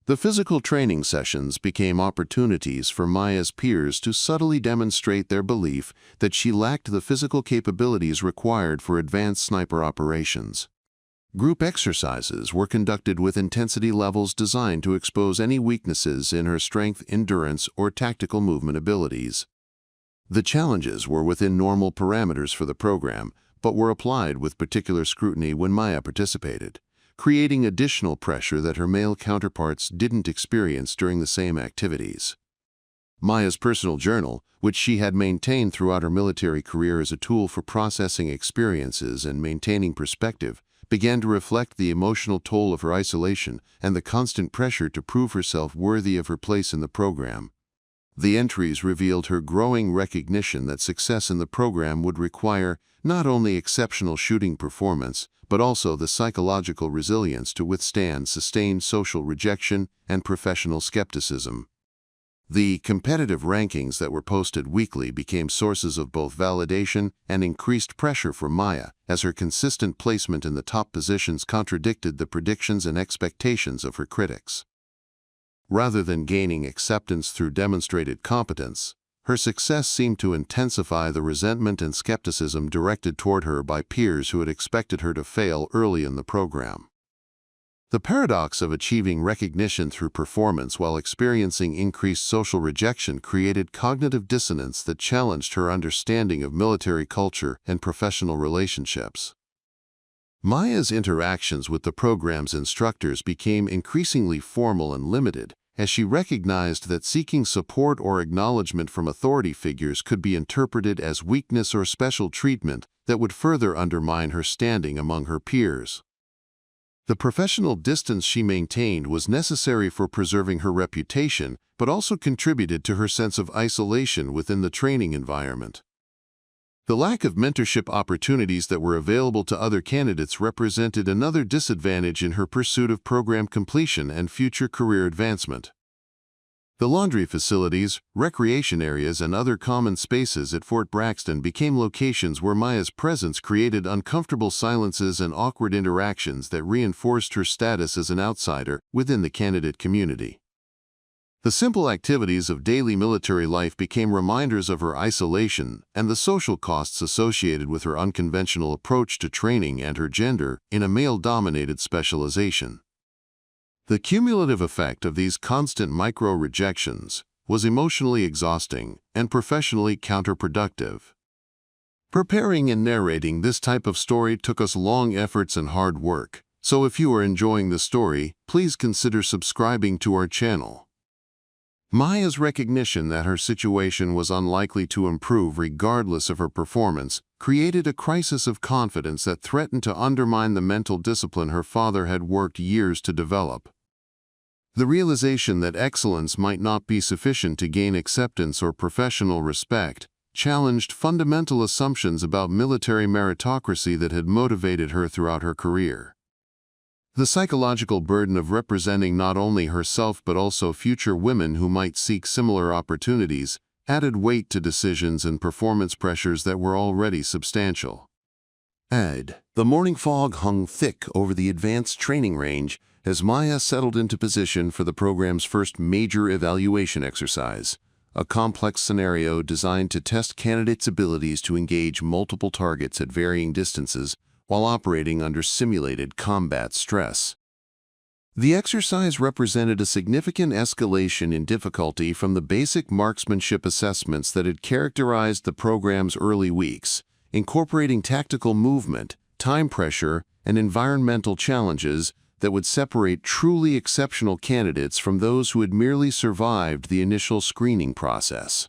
The physical training sessions became opportunities for Maya's peers to subtly demonstrate their belief that she lacked the physical capabilities required for advanced sniper operations. Group exercises were conducted with intensity levels designed to expose any weaknesses in her strength, endurance, or tactical movement abilities. The challenges were within normal parameters for the program, but were applied with particular scrutiny when Maya participated, creating additional pressure that her male counterparts didn't experience during the same activities. Maya's personal journal, which she had maintained throughout her military career as a tool for processing experiences and maintaining perspective, began to reflect the emotional toll of her isolation and the constant pressure to prove herself worthy of her place in the program. The entries revealed her growing recognition that success in the program would require not only exceptional shooting performance, but also the psychological resilience to withstand sustained social rejection and professional skepticism. The competitive rankings that were posted weekly became sources of both validation and increased pressure for Maya, as her consistent placement in the top positions contradicted the predictions and expectations of her critics. Rather than gaining acceptance through demonstrated competence, her success seemed to intensify the resentment and skepticism directed toward her by peers who had expected her to fail early in the program. The paradox of achieving recognition through performance while experiencing increased social rejection created cognitive dissonance that challenged her understanding of military culture and professional relationships. Maya's interactions with the program's instructors became increasingly formal and limited, as she recognized that seeking support or acknowledgement from authority figures could be interpreted as weakness or special treatment that would further undermine her standing among her peers. The professional distance she maintained was necessary for preserving her reputation, but also contributed to her sense of isolation within the training environment. The lack of mentorship opportunities that were available to other candidates represented another disadvantage in her pursuit of program completion and future career advancement. The laundry facilities, recreation areas, and other common spaces at Fort Braxton became locations where Maya's presence created uncomfortable silences and awkward interactions that reinforced her status as an outsider within the candidate community. The simple activities of daily military life became reminders of her isolation and the social costs associated with her unconventional approach to training and her gender in a male-dominated specialization. The cumulative effect of these constant micro-rejections was emotionally exhausting and professionally counterproductive. Preparing and narrating this type of story took us long efforts and hard work, so if you are enjoying the story, please consider subscribing to our channel. Maya's recognition that her situation was unlikely to improve regardless of her performance created a crisis of confidence that threatened to undermine the mental discipline her father had worked years to develop. The realization that excellence might not be sufficient to gain acceptance or professional respect challenged fundamental assumptions about military meritocracy that had motivated her throughout her career. The psychological burden of representing not only herself but also future women who might seek similar opportunities added weight to decisions and performance pressures that were already substantial. The morning fog hung thick over the advanced training range as Maya settled into position for the program's first major evaluation exercise, a complex scenario designed to test candidates' abilities to engage multiple targets at varying distances while operating under simulated combat stress. The exercise represented a significant escalation in difficulty from the basic marksmanship assessments that had characterized the program's early weeks, incorporating tactical movement, time pressure, and environmental challenges that would separate truly exceptional candidates from those who had merely survived the initial screening process.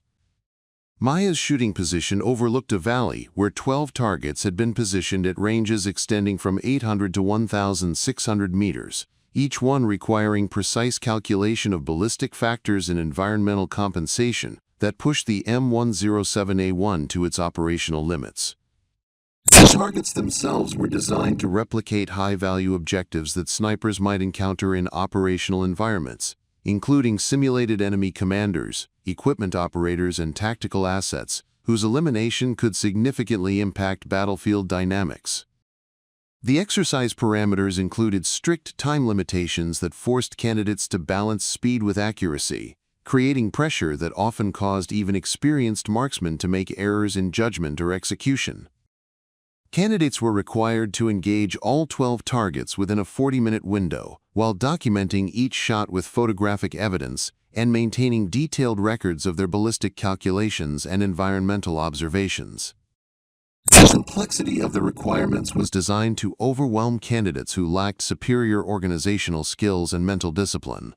Maya's shooting position overlooked a valley where 12 targets had been positioned at ranges extending from 800 to 1,600 meters, each one requiring precise calculation of ballistic factors and environmental compensation that pushed the M107A1 to its operational limits. The targets themselves were designed to replicate high-value objectives that snipers might encounter in operational environments, including simulated enemy commanders, equipment operators, and tactical assets, whose elimination could significantly impact battlefield dynamics. The exercise parameters included strict time limitations that forced candidates to balance speed with accuracy, creating pressure that often caused even experienced marksmen to make errors in judgment or execution. Candidates were required to engage all 12 targets within a 40-minute window, while documenting each shot with photographic evidence and maintaining detailed records of their ballistic calculations and environmental observations. The complexity of the requirements was designed to overwhelm candidates who lacked superior organizational skills and mental discipline.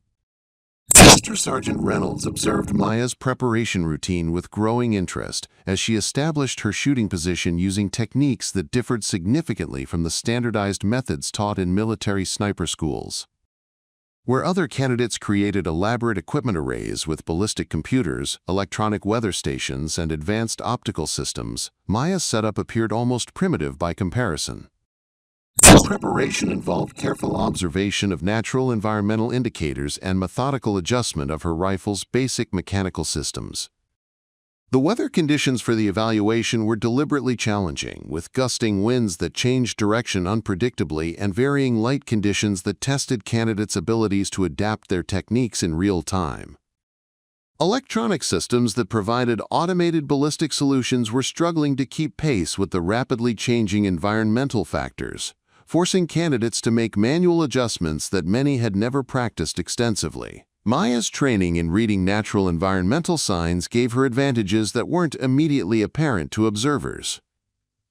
Master Sergeant Reynolds observed Maya's preparation routine with growing interest as she established her shooting position using techniques that differed significantly from the standardized methods taught in military sniper schools. Where other candidates created elaborate equipment arrays with ballistic computers, electronic weather stations, and advanced optical systems, Maya's setup appeared almost primitive by comparison. This preparation involved careful observation of natural environmental indicators and methodical adjustment of her rifle's basic mechanical systems. The weather conditions for the evaluation were deliberately challenging, with gusting winds that changed direction unpredictably and varying light conditions that tested candidates' abilities to adapt their techniques in real time. Electronic systems that provided automated ballistic solutions were struggling to keep pace with the rapidly changing environmental factors, forcing candidates to make manual adjustments that many had never practiced extensively. Maya's training in reading natural environmental signs gave her advantages that weren't immediately apparent to observers.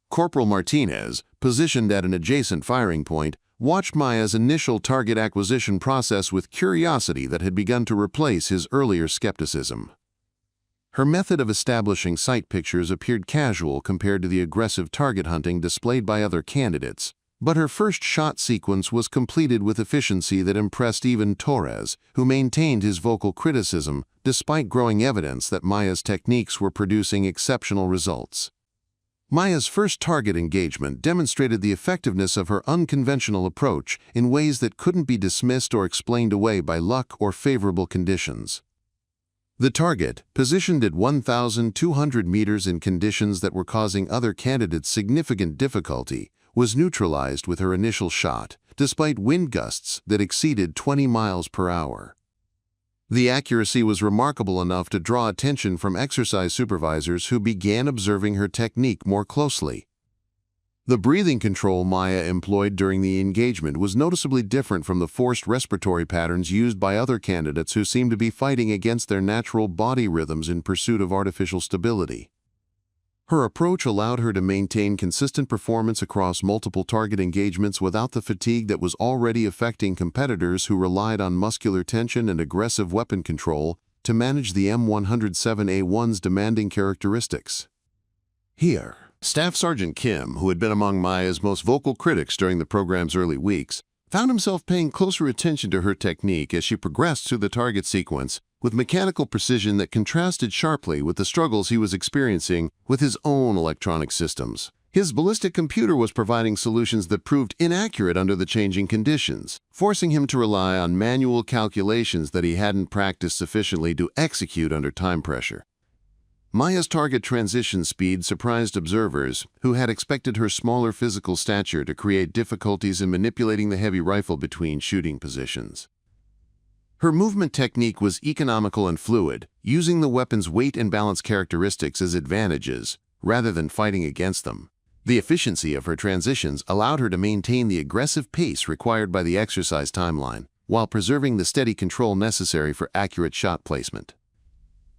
Corporal Martinez, positioned at an adjacent firing point, watched Maya's initial target acquisition process with curiosity that had begun to replace his earlier skepticism. Her method of establishing sight pictures appeared casual compared to the aggressive target hunting displayed by other candidates, but her first shot sequence was completed with efficiency that impressed even Torres, who maintained his vocal criticism despite growing evidence that Maya's techniques were producing exceptional results. Maya's first target engagement demonstrated the effectiveness of her unconventional approach in ways that couldn't be dismissed or explained away by luck or favorable conditions. The target, positioned at 1,200 meters in conditions that were causing other candidates significant difficulty, was neutralized with her initial shot, despite wind gusts that exceeded 20 miles per hour. The accuracy was remarkable enough to draw attention from exercise supervisors who began observing her technique more closely. The breathing control Maya employed during the engagement was noticeably different from the forced respiratory patterns used by other candidates who seemed to be fighting against their natural body rhythms in pursuit of artificial stability. Her approach allowed her to maintain consistent performance across multiple target engagements without the fatigue that was already affecting competitors who relied on muscular tension and aggressive weapon control to manage the M107A1's demanding characteristics. Here, Staff Sergeant Kim, who had been among Maya's most vocal critics during the program's early weeks, found himself paying closer attention to her technique as she progressed through the target sequence with mechanical precision that contrasted sharply with the struggles he was experiencing with his own electronic systems. His ballistic computer was providing solutions that proved inaccurate under the changing conditions, forcing him to rely on manual calculations that he hadn't practiced sufficiently to execute under time pressure. Maya's target transition speed surprised observers who had expected her smaller physical stature to create difficulties in manipulating the heavy rifle between shooting positions. Her movement technique was economical and fluid, using the weapon's weight and balance characteristics as advantages, rather than fighting against them. The efficiency of her transitions allowed her to maintain the aggressive pace required by the exercise timeline, while preserving the steady control necessary for accurate shot placement.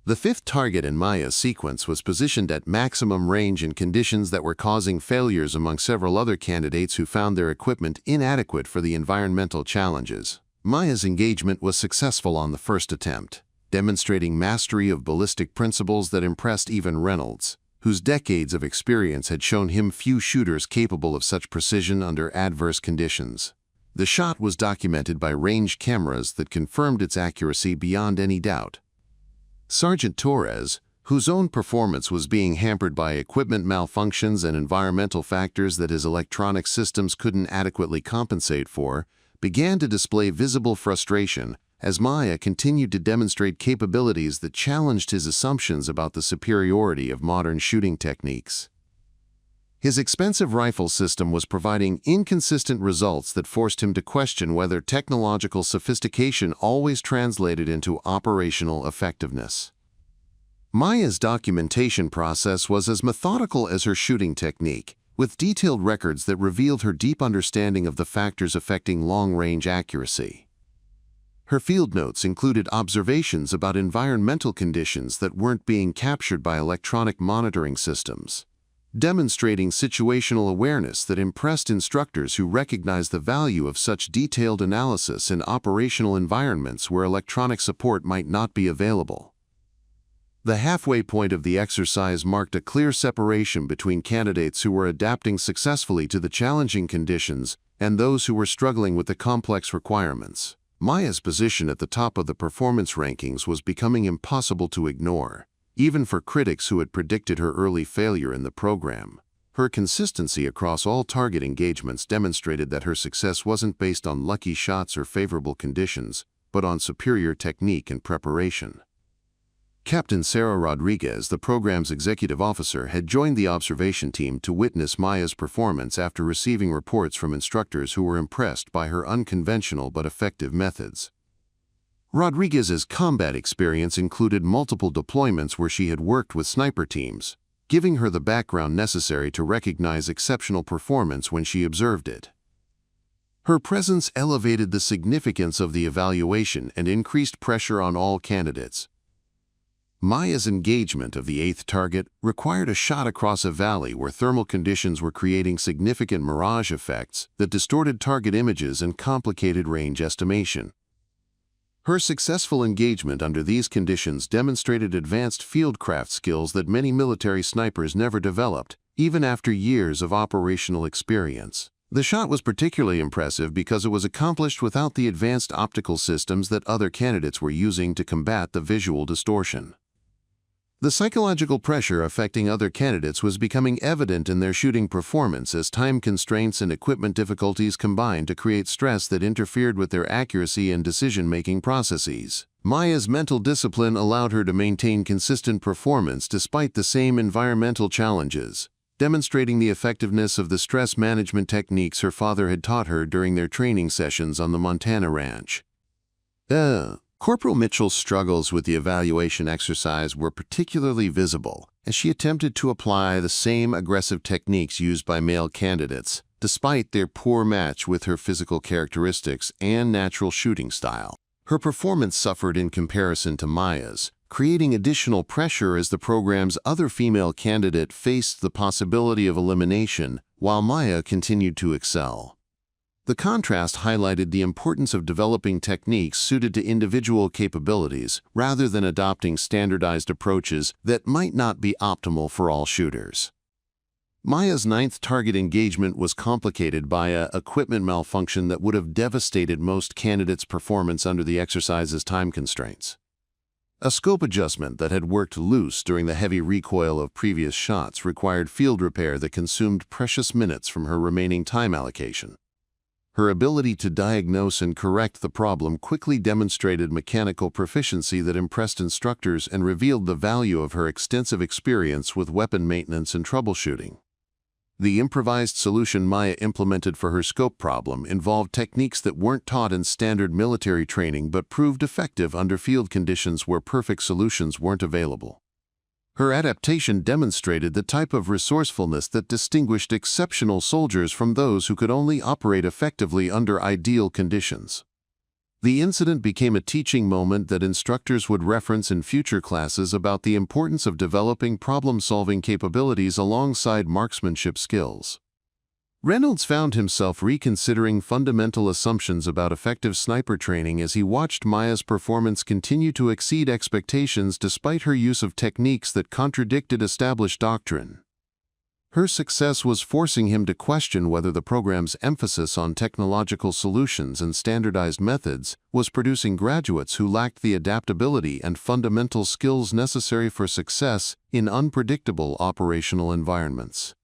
The fifth target in Maya's sequence was positioned at maximum range in conditions that were causing failures among several other candidates who found their equipment inadequate for the environmental challenges. Maya's engagement was successful on the first attempt, demonstrating mastery of ballistic principles that impressed even Reynolds, whose decades of experience had shown him few shooters capable of such precision under adverse conditions. The shot was documented by range cameras that confirmed its accuracy beyond any doubt. Sergeant Torres, whose own performance was being hampered by equipment malfunctions and environmental factors that his electronic systems couldn't adequately compensate for, began to display visible frustration as Maya continued to demonstrate capabilities that challenged his assumptions about the superiority of modern shooting techniques. His expensive rifle system was providing inconsistent results that forced him to question whether technological sophistication always translated into operational effectiveness. Maya's documentation process was as methodical as her shooting technique, with detailed records that revealed her deep understanding of the factors affecting long-range accuracy. Her field notes included observations about environmental conditions that weren't being captured by electronic monitoring systems. demonstrating situational awareness that impressed instructors who recognized the value of such detailed analysis in operational environments where electronic support might not be available. The halfway point of the exercise marked a clear separation between candidates who were adapting successfully to the challenging conditions and those who were struggling with the complex requirements. Maya's position at the top of the performance rankings was becoming impossible to ignore, even for critics who had predicted her early failure in the program. Her consistency across all target engagements demonstrated that her success wasn't based on lucky shots or favorable conditions, but on superior technique and preparation. Captain Sarah Rodriguez, the program's executive officer, had joined the observation team to witness Maya's performance after receiving reports from instructors who were impressed by her unconventional but effective methods. Rodriguez's combat experience included multiple deployments where she had worked with sniper teams, giving her the background necessary to recognize exceptional performance when she observed it. Her presence elevated the significance of the evaluation and increased pressure on all candidates. Maya's engagement of the 8th target required a shot across a valley where thermal conditions were creating significant mirage effects that distorted target images and complicated range estimation. Her successful engagement under these conditions demonstrated advanced fieldcraft skills that many military snipers never developed, even after years of operational experience. The shot was particularly impressive because it was accomplished without the advanced optical systems that other candidates were using to combat the visual distortion. The psychological pressure affecting other candidates was becoming evident in their shooting performance as time constraints and equipment difficulties combined to create stress that interfered with their accuracy and decision-making processes. Maya's mental discipline allowed her to maintain consistent performance despite the same environmental challenges, demonstrating the effectiveness of the stress management techniques her father had taught her during their training sessions on the Montana ranch. Corporal Mitchell's struggles with the evaluation exercise were particularly visible as she attempted to apply the same aggressive techniques used by male candidates, despite their poor match with her physical characteristics and natural shooting style. Her performance suffered in comparison to Maya's, creating additional pressure as the program's other female candidate faced the possibility of elimination while Maya continued to excel. The contrast highlighted the importance of developing techniques suited to individual capabilities rather than adopting standardized approaches that might not be optimal for all shooters. Maya's 9th target engagement was complicated by an equipment malfunction that would have devastated most candidates' performance under the exercise's time constraints. A scope adjustment that had worked loose during the heavy recoil of previous shots required field repair that consumed precious minutes from her remaining time allocation. Her ability to diagnose and correct the problem quickly demonstrated mechanical proficiency that impressed instructors and revealed the value of her extensive experience with weapon maintenance and troubleshooting. The improvised solution Maya implemented for her scope problem involved techniques that weren't taught in standard military training but proved effective under field conditions where perfect solutions weren't available. Her adaptation demonstrated the type of resourcefulness that distinguished exceptional soldiers from those who could only operate effectively under ideal conditions. The incident became a teaching moment that instructors would reference in future classes about the importance of developing problem-solving capabilities alongside marksmanship skills. Reynolds found himself reconsidering fundamental assumptions about effective sniper training as he watched Maya's performance continue to exceed expectations despite her use of techniques that contradicted established doctrine. Her success was forcing him to question whether the program's emphasis on technological solutions and standardized methods was producing graduates who lacked the adaptability and fundamental skills necessary for success in unpredictable operational environments.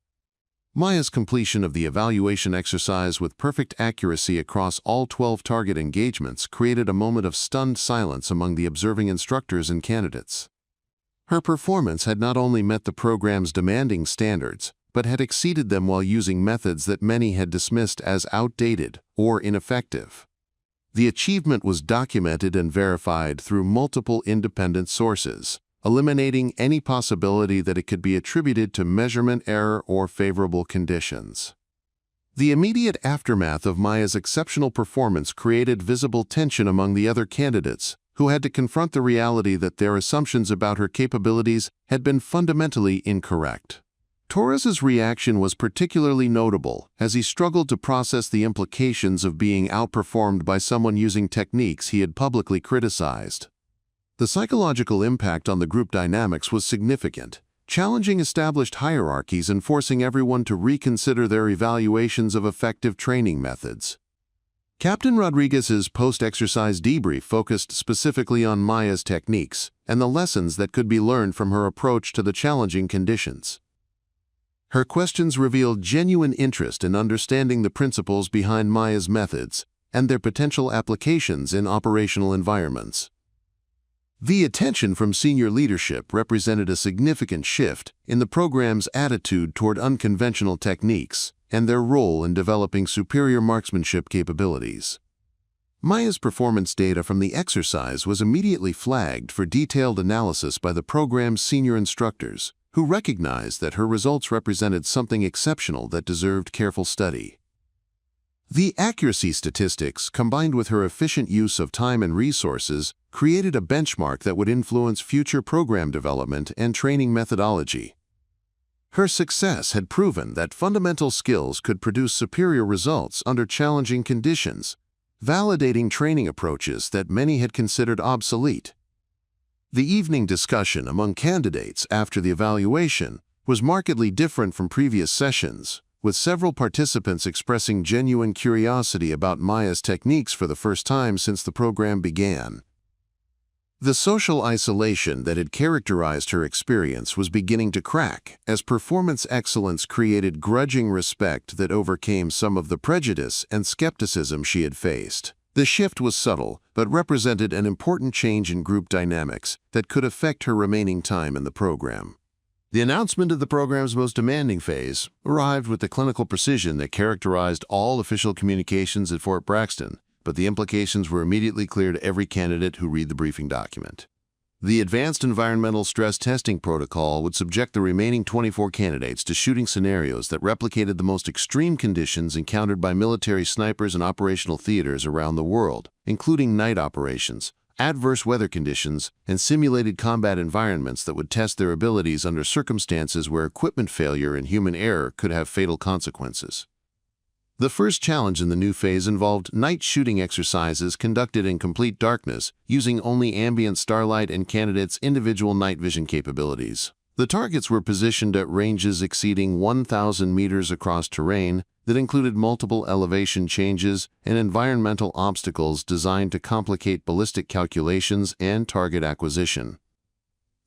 Maya's completion of the evaluation exercise with perfect accuracy across all 12 target engagements created a moment of stunned silence among the observing instructors and candidates. Her performance had not only met the program's demanding standards, but had exceeded them while using methods that many had dismissed as outdated or ineffective. The achievement was documented and verified through multiple independent sources, eliminating any possibility that it could be attributed to measurement error or favorable conditions. The immediate aftermath of Maya's exceptional performance created visible tension among the other candidates, who had to confront the reality that their assumptions about her capabilities had been fundamentally incorrect. Torres's reaction was particularly notable as he struggled to process the implications of being outperformed by someone using techniques he had publicly criticized. The psychological impact on the group dynamics was significant, challenging established hierarchies and forcing everyone to reconsider their evaluations of effective training methods. Captain Rodriguez's post-exercise debrief focused specifically on Maya's techniques and the lessons that could be learned from her approach to the challenging conditions. Her questions revealed genuine interest in understanding the principles behind Maya's methods and their potential applications in operational environments. The attention from senior leadership represented a significant shift in the program's attitude toward unconventional techniques and their role in developing superior marksmanship capabilities. Maya's performance data from the exercise was immediately flagged for detailed analysis by the program's senior instructors, who recognized that her results represented something exceptional that deserved careful study. The accuracy statistics, combined with her efficient use of time and resources, created a benchmark that would influence future program development and training methodology. Her success had proven that fundamental skills could produce superior results under challenging conditions, validating training approaches that many had considered obsolete. The evening discussion among candidates after the evaluation was markedly different from previous sessions, with several participants expressing genuine curiosity about Maya's techniques for the first time since the program began. The social isolation that had characterized her experience was beginning to crack as performance excellence created grudging respect that overcame some of the prejudice and skepticism she had faced. The shift was subtle, but represented an important change in group dynamics that could affect her remaining time in the program. The announcement of the program's most demanding phase arrived with the clinical precision that characterized all official communications at Fort Braxton, but the implications were immediately clear to every candidate who read the briefing document. The Advanced Environmental Stress Testing Protocol would subject the remaining 24 candidates to shooting scenarios that replicated the most extreme conditions encountered by military snipers in operational theaters around the world, including night operations, adverse weather conditions, and simulated combat environments that would test their abilities under circumstances where equipment failure and human error could have fatal consequences. The first challenge in the new phase involved night shooting exercises conducted in complete darkness, using only ambient starlight and candidates' individual night vision capabilities. The targets were positioned at ranges exceeding 1,000 meters across terrain that included multiple elevation changes and environmental obstacles designed to complicate ballistic calculations and target acquisition.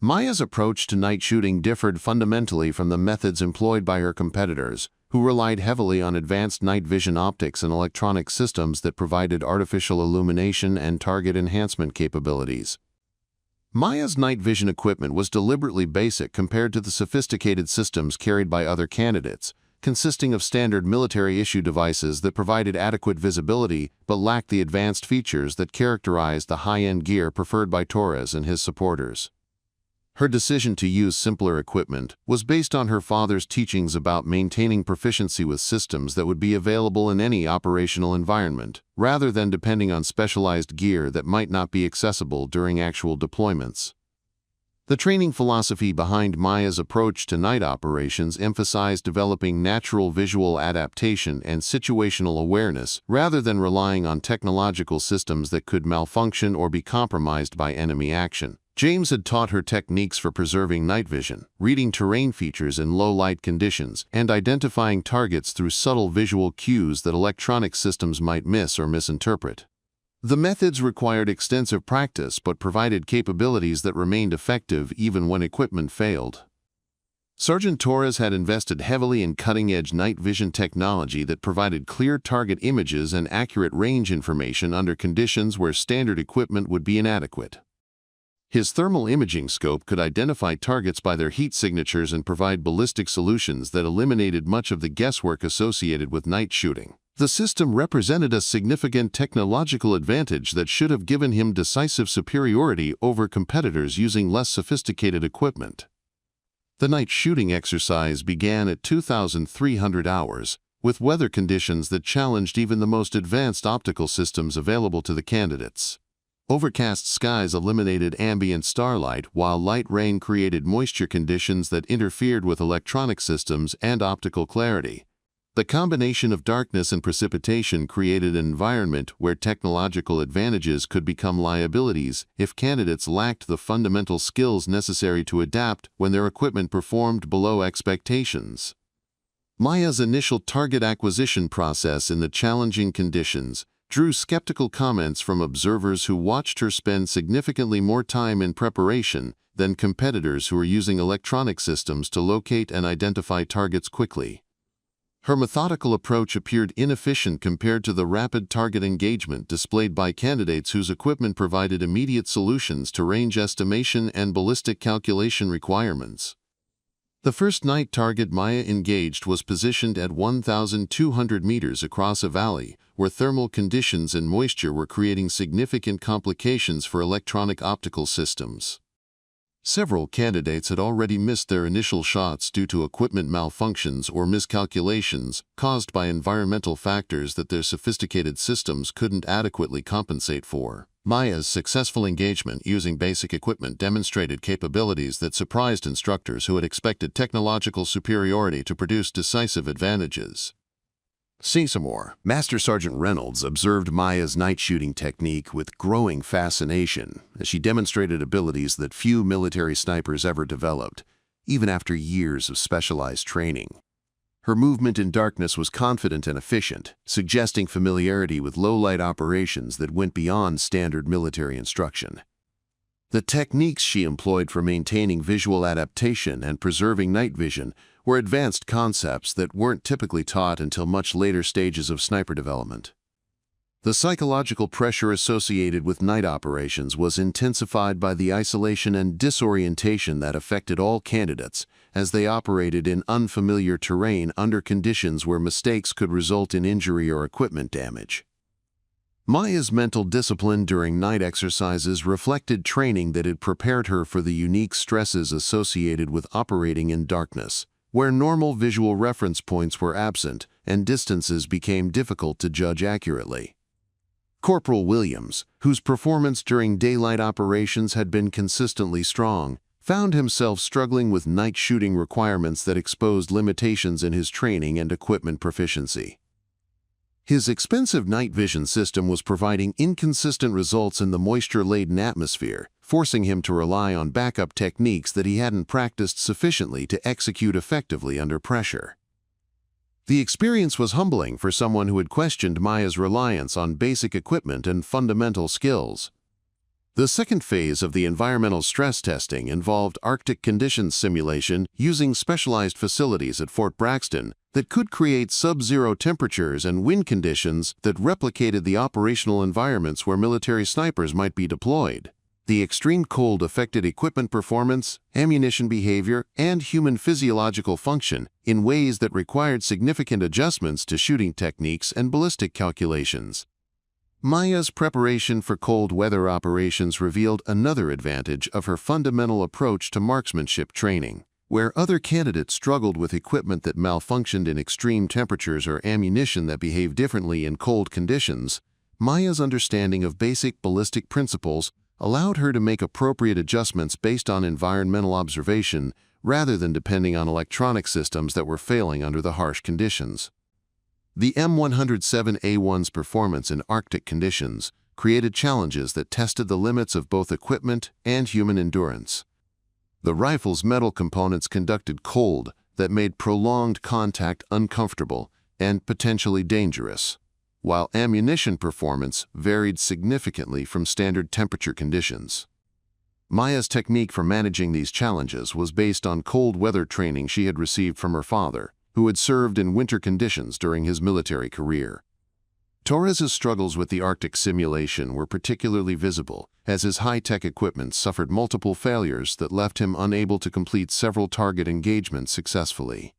Maya's approach to night shooting differed fundamentally from the methods employed by her competitors, who relied heavily on advanced night vision optics and electronic systems that provided artificial illumination and target enhancement capabilities. Maya's night vision equipment was deliberately basic compared to the sophisticated systems carried by other candidates, consisting of standard military-issue devices that provided adequate visibility but lacked the advanced features that characterized the high-end gear preferred by Torres and his supporters. Her decision to use simpler equipment was based on her father's teachings about maintaining proficiency with systems that would be available in any operational environment, rather than depending on specialized gear that might not be accessible during actual deployments. The training philosophy behind Maya's approach to night operations emphasized developing natural visual adaptation and situational awareness rather than relying on technological systems that could malfunction or be compromised by enemy action. James had taught her techniques for preserving night vision, reading terrain features in low-light conditions, and identifying targets through subtle visual cues that electronic systems might miss or misinterpret. The methods required extensive practice but provided capabilities that remained effective even when equipment failed. Sergeant Torres had invested heavily in cutting-edge night vision technology that provided clear target images and accurate range information under conditions where standard equipment would be inadequate. His thermal imaging scope could identify targets by their heat signatures and provide ballistic solutions that eliminated much of the guesswork associated with night shooting. The system represented a significant technological advantage that should have given him decisive superiority over competitors using less sophisticated equipment. The night shooting exercise began at 2,300 hours, with weather conditions that challenged even the most advanced optical systems available to the candidates. Overcast skies eliminated ambient starlight, while light rain created moisture conditions that interfered with electronic systems and optical clarity. The combination of darkness and precipitation created an environment where technological advantages could become liabilities if candidates lacked the fundamental skills necessary to adapt when their equipment performed below expectations. Maya's initial target acquisition process in the challenging conditions drew skeptical comments from observers who watched her spend significantly more time in preparation than competitors who were using electronic systems to locate and identify targets quickly. Her methodical approach appeared inefficient compared to the rapid target engagement displayed by candidates whose equipment provided immediate solutions to range estimation and ballistic calculation requirements. The first night target Maya engaged was positioned at 1,200 meters across a valley, where thermal conditions and moisture were creating significant complications for electronic optical systems. Several candidates had already missed their initial shots due to equipment malfunctions or miscalculations caused by environmental factors that their sophisticated systems couldn't adequately compensate for. Maya's successful engagement using basic equipment demonstrated capabilities that surprised instructors who had expected technological superiority to produce decisive advantages. See some more. Master Sergeant Reynolds observed Maya's night shooting technique with growing fascination as she demonstrated abilities that few military snipers ever developed, even after years of specialized training. Her movement in darkness was confident and efficient, suggesting familiarity with low-light operations that went beyond standard military instruction. The techniques she employed for maintaining visual adaptation and preserving night vision were advanced concepts that weren't typically taught until much later stages of sniper development. The psychological pressure associated with night operations was intensified by the isolation and disorientation that affected all candidates as they operated in unfamiliar terrain under conditions where mistakes could result in injury or equipment damage. Maya's mental discipline during night exercises reflected training that had prepared her for the unique stresses associated with operating in darkness, where normal visual reference points were absent and distances became difficult to judge accurately. Corporal Williams, whose performance during daylight operations had been consistently strong, found himself struggling with night shooting requirements that exposed limitations in his training and equipment proficiency. His expensive night vision system was providing inconsistent results in the moisture-laden atmosphere, forcing him to rely on backup techniques that he hadn't practiced sufficiently to execute effectively under pressure. The experience was humbling for someone who had questioned Maya's reliance on basic equipment and fundamental skills. The second phase of the environmental stress testing involved Arctic conditions simulation using specialized facilities at Fort Braxton that could create sub-zero temperatures and wind conditions that replicated the operational environments where military snipers might be deployed. The extreme cold affected equipment performance, ammunition behavior, and human physiological function in ways that required significant adjustments to shooting techniques and ballistic calculations. Maya's preparation for cold weather operations revealed another advantage of her fundamental approach to marksmanship training. Where other candidates struggled with equipment that malfunctioned in extreme temperatures or ammunition that behaved differently in cold conditions, Maya's understanding of basic ballistic principles allowed her to make appropriate adjustments based on environmental observation rather than depending on electronic systems that were failing under the harsh conditions. The M107A1's performance in Arctic conditions created challenges that tested the limits of both equipment and human endurance. The rifle's metal components conducted cold that made prolonged contact uncomfortable and potentially dangerous, while ammunition performance varied significantly from standard temperature conditions. Maya's technique for managing these challenges was based on cold weather training she had received from her father, who had served in winter conditions during his military career. Torres's struggles with the Arctic simulation were particularly visible, as his high-tech equipment suffered multiple failures that left him unable to complete several target engagements successfully.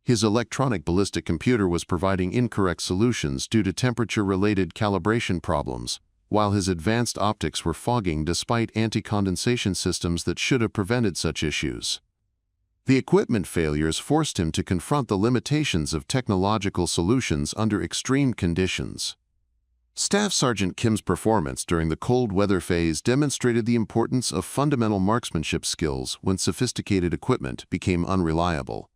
His electronic ballistic computer was providing incorrect solutions due to temperature-related calibration problems, while his advanced optics were fogging despite anti-condensation systems that should have prevented such issues. The equipment failures forced him to confront the limitations of technological solutions under extreme conditions. Staff Sergeant Kim's performance during the cold weather phase demonstrated the importance of fundamental marksmanship skills when sophisticated equipment became unreliable.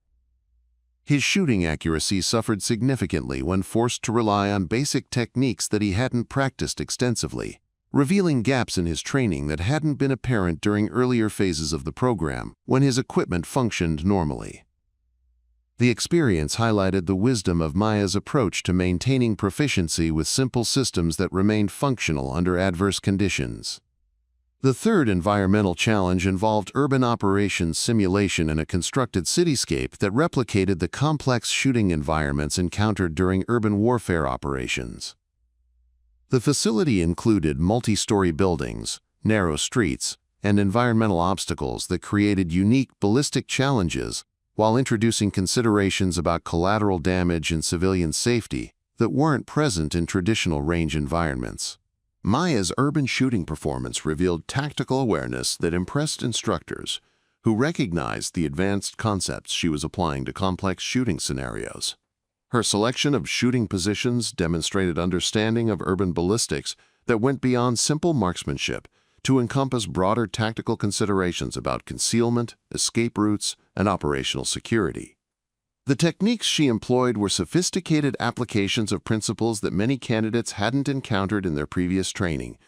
His shooting accuracy suffered significantly when forced to rely on basic techniques that he hadn't practiced extensively, revealing gaps in his training that hadn't been apparent during earlier phases of the program when his equipment functioned normally. The experience highlighted the wisdom of Maya's approach to maintaining proficiency with simple systems that remained functional under adverse conditions. The third environmental challenge involved urban operations simulation in a constructed cityscape that replicated the complex shooting environments encountered during urban warfare operations. The facility included multi-story buildings, narrow streets, and environmental obstacles that created unique ballistic challenges while introducing considerations about collateral damage and civilian safety that weren't present in traditional range environments. Maya's urban shooting performance revealed tactical awareness that impressed instructors, who recognized the advanced concepts she was applying to complex shooting scenarios. Her selection of shooting positions demonstrated understanding of urban ballistics that went beyond simple marksmanship to encompass broader tactical considerations about concealment, escape routes, and operational security. The techniques she employed were sophisticated applications of principles that many candidates hadn't encountered in their previous training.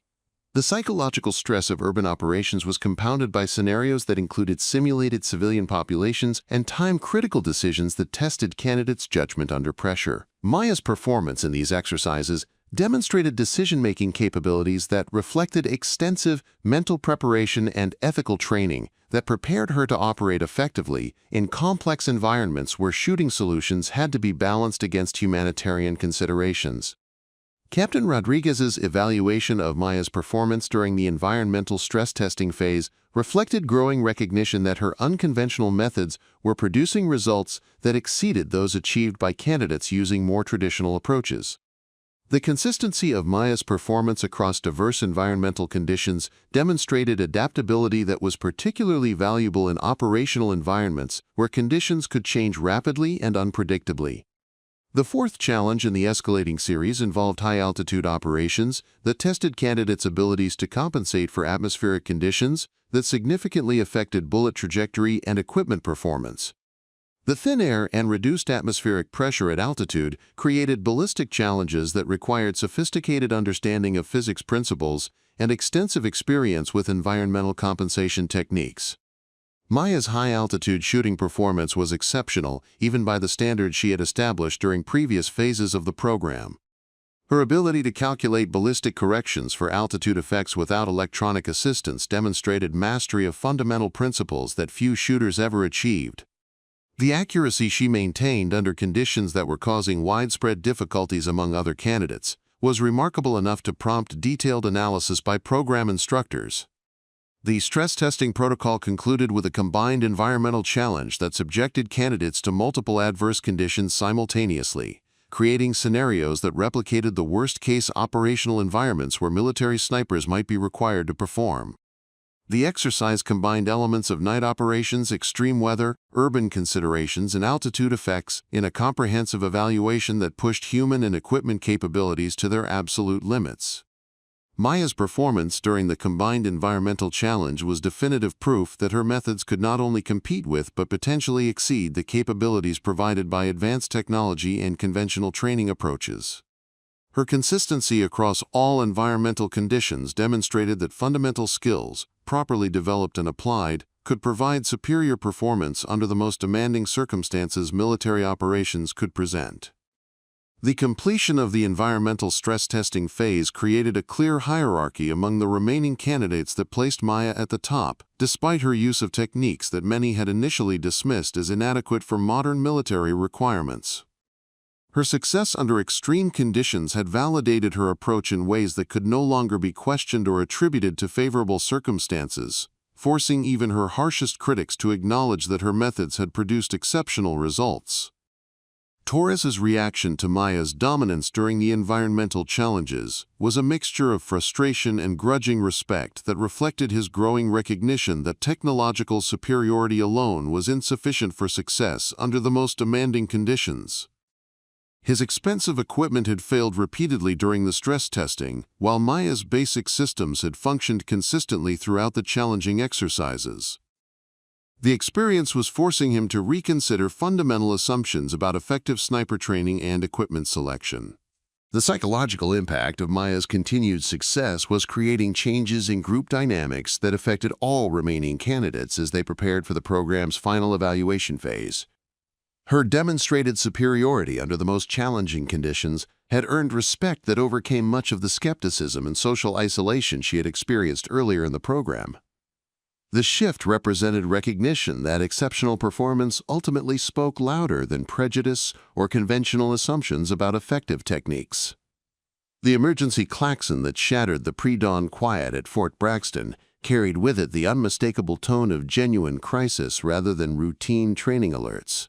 The psychological stress of urban operations was compounded by scenarios that included simulated civilian populations and time-critical decisions that tested candidates' judgment under pressure. Maya's performance in these exercises demonstrated decision-making capabilities that reflected extensive mental preparation and ethical training that prepared her to operate effectively in complex environments where shooting solutions had to be balanced against humanitarian considerations. Captain Rodriguez's evaluation of Maya's performance during the environmental stress testing phase reflected growing recognition that her unconventional methods were producing results that exceeded those achieved by candidates using more traditional approaches. The consistency of Maya's performance across diverse environmental conditions demonstrated adaptability that was particularly valuable in operational environments where conditions could change rapidly and unpredictably. The fourth challenge in the escalating series involved high-altitude operations that tested candidates' abilities to compensate for atmospheric conditions that significantly affected bullet trajectory and equipment performance. The thin air and reduced atmospheric pressure at altitude created ballistic challenges that required sophisticated understanding of physics principles and extensive experience with environmental compensation techniques. Maya's high-altitude shooting performance was exceptional, even by the standards she had established during previous phases of the program. Her ability to calculate ballistic corrections for altitude effects without electronic assistance demonstrated mastery of fundamental principles that few shooters ever achieved. The accuracy she maintained under conditions that were causing widespread difficulties among other candidates was remarkable enough to prompt detailed analysis by program instructors. The stress testing protocol concluded with a combined environmental challenge that subjected candidates to multiple adverse conditions simultaneously, creating scenarios that replicated the worst-case operational environments where military snipers might be required to perform. The exercise combined elements of night operations, extreme weather, urban considerations, and altitude effects in a comprehensive evaluation that pushed human and equipment capabilities to their absolute limits. Maya's performance during the combined environmental challenge was definitive proof that her methods could not only compete with but potentially exceed the capabilities provided by advanced technology and conventional training approaches. Her consistency across all environmental conditions demonstrated that fundamental skills, properly developed and applied, could provide superior performance under the most demanding circumstances military operations could present. The completion of the environmental stress testing phase created a clear hierarchy among the remaining candidates that placed Maya at the top, despite her use of techniques that many had initially dismissed as inadequate for modern military requirements. Her success under extreme conditions had validated her approach in ways that could no longer be questioned or attributed to favorable circumstances, forcing even her harshest critics to acknowledge that her methods had produced exceptional results. Torres's reaction to Maya's dominance during the environmental challenges was a mixture of frustration and grudging respect that reflected his growing recognition that technological superiority alone was insufficient for success under the most demanding conditions. His expensive equipment had failed repeatedly during the stress testing, while Maya's basic systems had functioned consistently throughout the challenging exercises. The experience was forcing him to reconsider fundamental assumptions about effective sniper training and equipment selection. The psychological impact of Maya's continued success was creating changes in group dynamics that affected all remaining candidates as they prepared for the program's final evaluation phase. Her demonstrated superiority under the most challenging conditions had earned respect that overcame much of the skepticism and social isolation she had experienced earlier in the program. The shift represented recognition that exceptional performance ultimately spoke louder than prejudice or conventional assumptions about effective techniques. The emergency klaxon that shattered the pre-dawn quiet at Fort Braxton carried with it the unmistakable tone of genuine crisis rather than routine training alerts.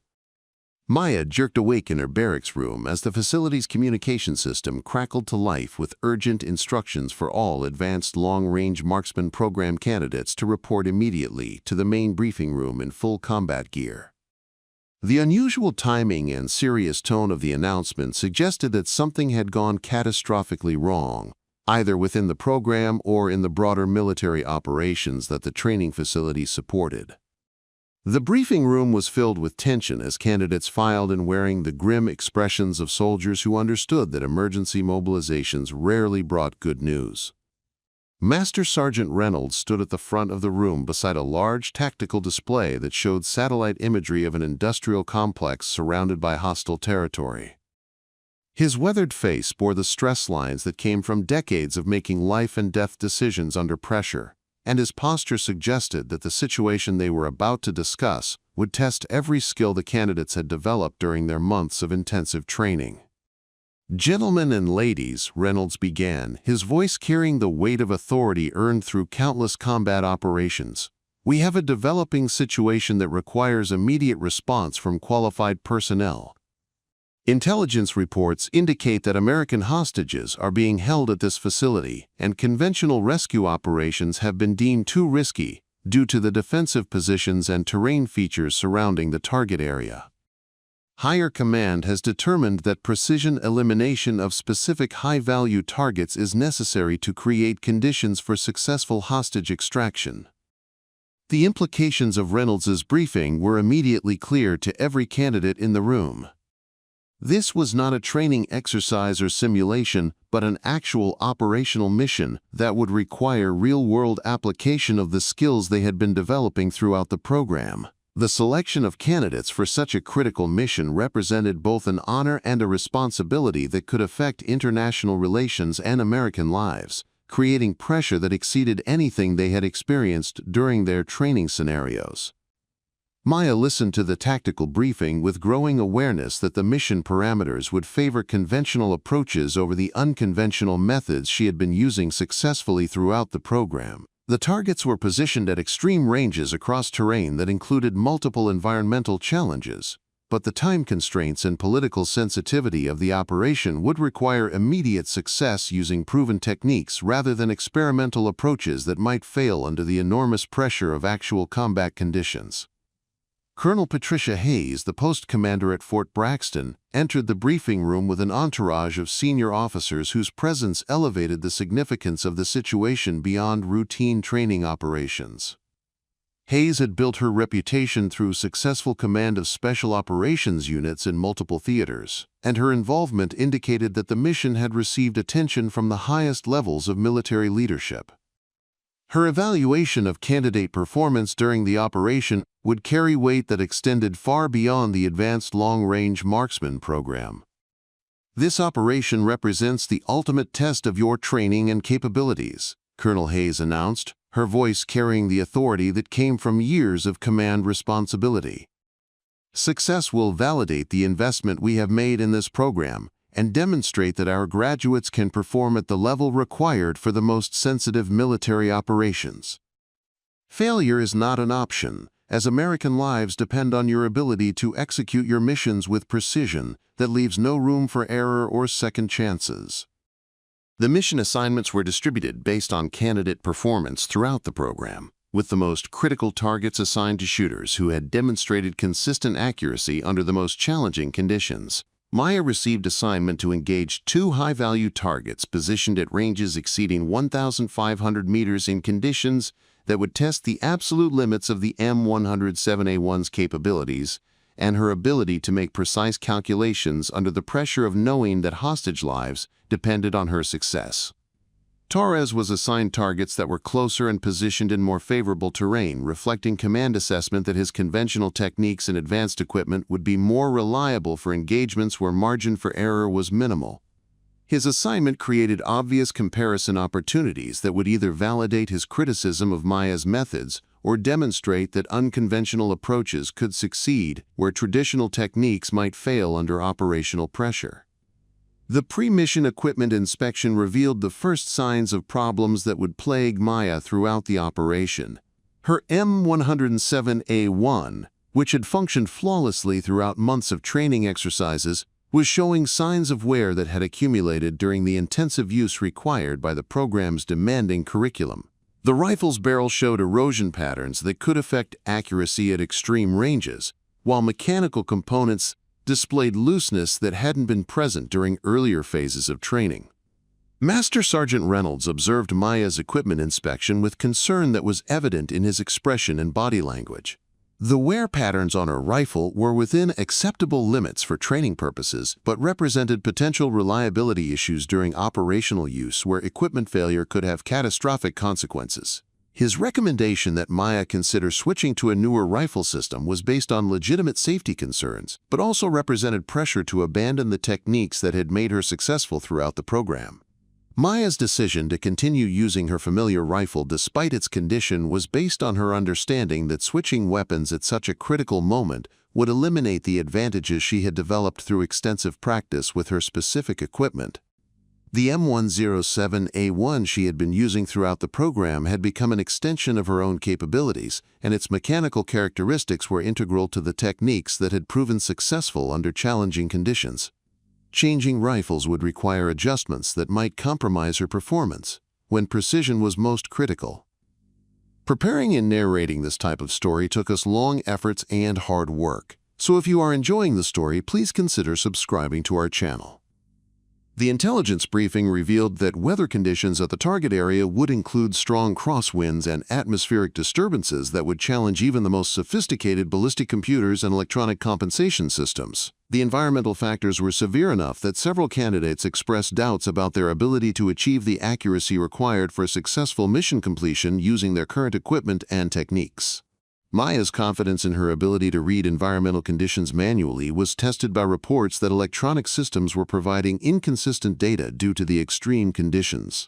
Maya jerked awake in her barracks room as the facility's communication system crackled to life with urgent instructions for all advanced long-range marksman program candidates to report immediately to the main briefing room in full combat gear. The unusual timing and serious tone of the announcement suggested that something had gone catastrophically wrong, either within the program or in the broader military operations that the training facility supported. The briefing room was filled with tension as candidates filed in wearing the grim expressions of soldiers who understood that emergency mobilizations rarely brought good news. Master Sergeant Reynolds stood at the front of the room beside a large tactical display that showed satellite imagery of an industrial complex surrounded by hostile territory. His weathered face bore the stress lines that came from decades of making life-and-death decisions under pressure, and his posture suggested that the situation they were about to discuss would test every skill the candidates had developed during their months of intensive training. "Gentlemen and ladies," Reynolds began, his voice carrying the weight of authority earned through countless combat operations, "we have a developing situation that requires immediate response from qualified personnel. Intelligence reports indicate that American hostages are being held at this facility, and conventional rescue operations have been deemed too risky due to the defensive positions and terrain features surrounding the target area. Higher command has determined that precision elimination of specific high-value targets is necessary to create conditions for successful hostage extraction." The implications of Reynolds's briefing were immediately clear to every candidate in the room. This was not a training exercise or simulation, but an actual operational mission that would require real-world application of the skills they had been developing throughout the program. The selection of candidates for such a critical mission represented both an honor and a responsibility that could affect international relations and American lives, creating pressure that exceeded anything they had experienced during their training scenarios. Maya listened to the tactical briefing with growing awareness that the mission parameters would favor conventional approaches over the unconventional methods she had been using successfully throughout the program. The targets were positioned at extreme ranges across terrain that included multiple environmental challenges, but the time constraints and political sensitivity of the operation would require immediate success using proven techniques rather than experimental approaches that might fail under the enormous pressure of actual combat conditions. Colonel Patricia Hayes, the post commander at Fort Braxton, entered the briefing room with an entourage of senior officers whose presence elevated the significance of the situation beyond routine training operations. Hayes had built her reputation through successful command of special operations units in multiple theaters, and her involvement indicated that the mission had received attention from the highest levels of military leadership. Her evaluation of candidate performance during the operation would carry weight that extended far beyond the Advanced Long-Range Marksman program. "This operation represents the ultimate test of your training and capabilities," Colonel Hayes announced, her voice carrying the authority that came from years of command responsibility. "Success will validate the investment we have made in this program and demonstrate that our graduates can perform at the level required for the most sensitive military operations. Failure is not an option, as American lives depend on your ability to execute your missions with precision that leaves no room for error or second chances." The mission assignments were distributed based on candidate performance throughout the program, with the most critical targets assigned to shooters who had demonstrated consistent accuracy under the most challenging conditions. Maya received assignment to engage 2 high-value targets positioned at ranges exceeding 1,500 meters in conditions that would test the absolute limits of the M107A1's capabilities and her ability to make precise calculations under the pressure of knowing that hostage lives depended on her success. Torres was assigned targets that were closer and positioned in more favorable terrain, reflecting command assessment that his conventional techniques and advanced equipment would be more reliable for engagements where margin for error was minimal. His assignment created obvious comparison opportunities that would either validate his criticism of Maya's methods or demonstrate that unconventional approaches could succeed where traditional techniques might fail under operational pressure. The pre-mission equipment inspection revealed the first signs of problems that would plague Maya throughout the operation. Her M107A1, which had functioned flawlessly throughout months of training exercises, was showing signs of wear that had accumulated during the intensive use required by the program's demanding curriculum. The rifle's barrel showed erosion patterns that could affect accuracy at extreme ranges, while mechanical components displayed looseness that hadn't been present during earlier phases of training. Master Sergeant Reynolds observed Maya's equipment inspection with concern that was evident in his expression and body language. The wear patterns on her rifle were within acceptable limits for training purposes, but represented potential reliability issues during operational use where equipment failure could have catastrophic consequences. His recommendation that Maya consider switching to a newer rifle system was based on legitimate safety concerns, but also represented pressure to abandon the techniques that had made her successful throughout the program. Maya's decision to continue using her familiar rifle despite its condition was based on her understanding that switching weapons at such a critical moment would eliminate the advantages she had developed through extensive practice with her specific equipment. The M107A1 she had been using throughout the program had become an extension of her own capabilities, and its mechanical characteristics were integral to the techniques that had proven successful under challenging conditions. Changing rifles would require adjustments that might compromise her performance when precision was most critical. Preparing and narrating this type of story took us long efforts and hard work, so if you are enjoying the story, please consider subscribing to our channel. The intelligence briefing revealed that weather conditions at the target area would include strong crosswinds and atmospheric disturbances that would challenge even the most sophisticated ballistic computers and electronic compensation systems. The environmental factors were severe enough that several candidates expressed doubts about their ability to achieve the accuracy required for successful mission completion using their current equipment and techniques. Maya's confidence in her ability to read environmental conditions manually was tested by reports that electronic systems were providing inconsistent data due to the extreme conditions.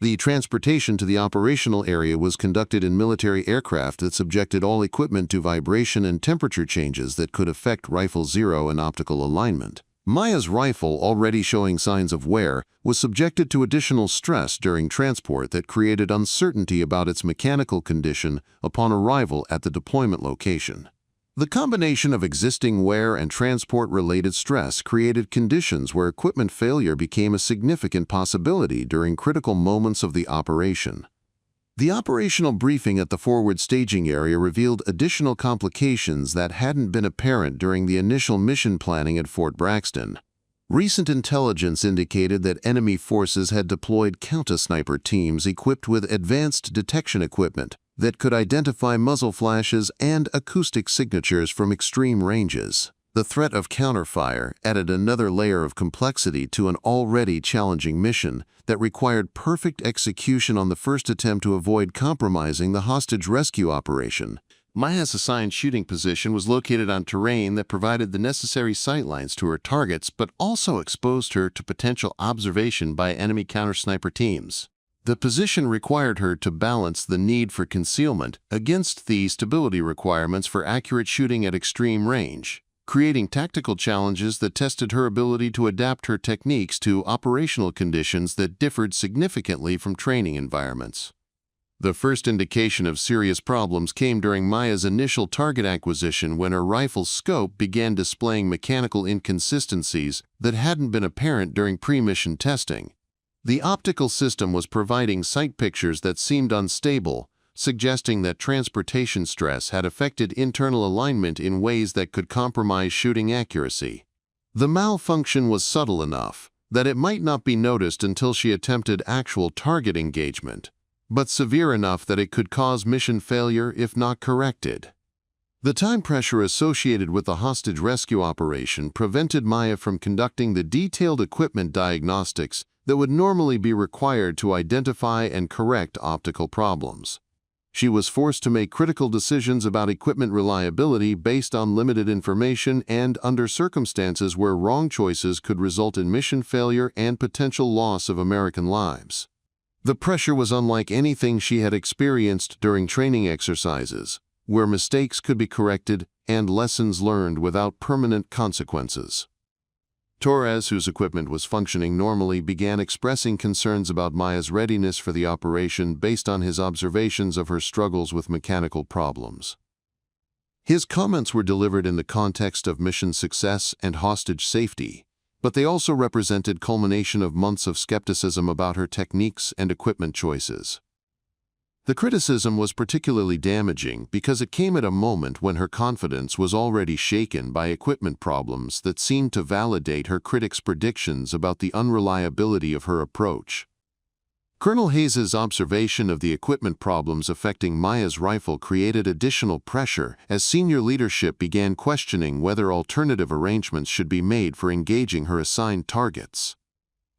The transportation to the operational area was conducted in military aircraft that subjected all equipment to vibration and temperature changes that could affect rifle zero and optical alignment. Maya's rifle, already showing signs of wear, was subjected to additional stress during transport that created uncertainty about its mechanical condition upon arrival at the deployment location. The combination of existing wear and transport-related stress created conditions where equipment failure became a significant possibility during critical moments of the operation. The operational briefing at the forward staging area revealed additional complications that hadn't been apparent during the initial mission planning at Fort Braxton. Recent intelligence indicated that enemy forces had deployed counter-sniper teams equipped with advanced detection equipment that could identify muzzle flashes and acoustic signatures from extreme ranges. The threat of counterfire added another layer of complexity to an already challenging mission that required perfect execution on the first attempt to avoid compromising the hostage rescue operation. Maya's assigned shooting position was located on terrain that provided the necessary sightlines to her targets but also exposed her to potential observation by enemy counter-sniper teams. The position required her to balance the need for concealment against the stability requirements for accurate shooting at extreme range, creating tactical challenges that tested her ability to adapt her techniques to operational conditions that differed significantly from training environments. The first indication of serious problems came during Maya's initial target acquisition when her rifle's scope began displaying mechanical inconsistencies that hadn't been apparent during pre-mission testing. The optical system was providing sight pictures that seemed unstable, suggesting that transportation stress had affected internal alignment in ways that could compromise shooting accuracy. The malfunction was subtle enough that it might not be noticed until she attempted actual target engagement, but severe enough that it could cause mission failure if not corrected. The time pressure associated with the hostage rescue operation prevented Maya from conducting the detailed equipment diagnostics that would normally be required to identify and correct optical problems. She was forced to make critical decisions about equipment reliability based on limited information and under circumstances where wrong choices could result in mission failure and potential loss of American lives. The pressure was unlike anything she had experienced during training exercises, where mistakes could be corrected and lessons learned without permanent consequences. Torres, whose equipment was functioning normally, began expressing concerns about Maya's readiness for the operation based on his observations of her struggles with mechanical problems. His comments were delivered in the context of mission success and hostage safety, but they also represented culmination of months of skepticism about her techniques and equipment choices. The criticism was particularly damaging because it came at a moment when her confidence was already shaken by equipment problems that seemed to validate her critics' predictions about the unreliability of her approach. Colonel Hayes's observation of the equipment problems affecting Maya's rifle created additional pressure as senior leadership began questioning whether alternative arrangements should be made for engaging her assigned targets.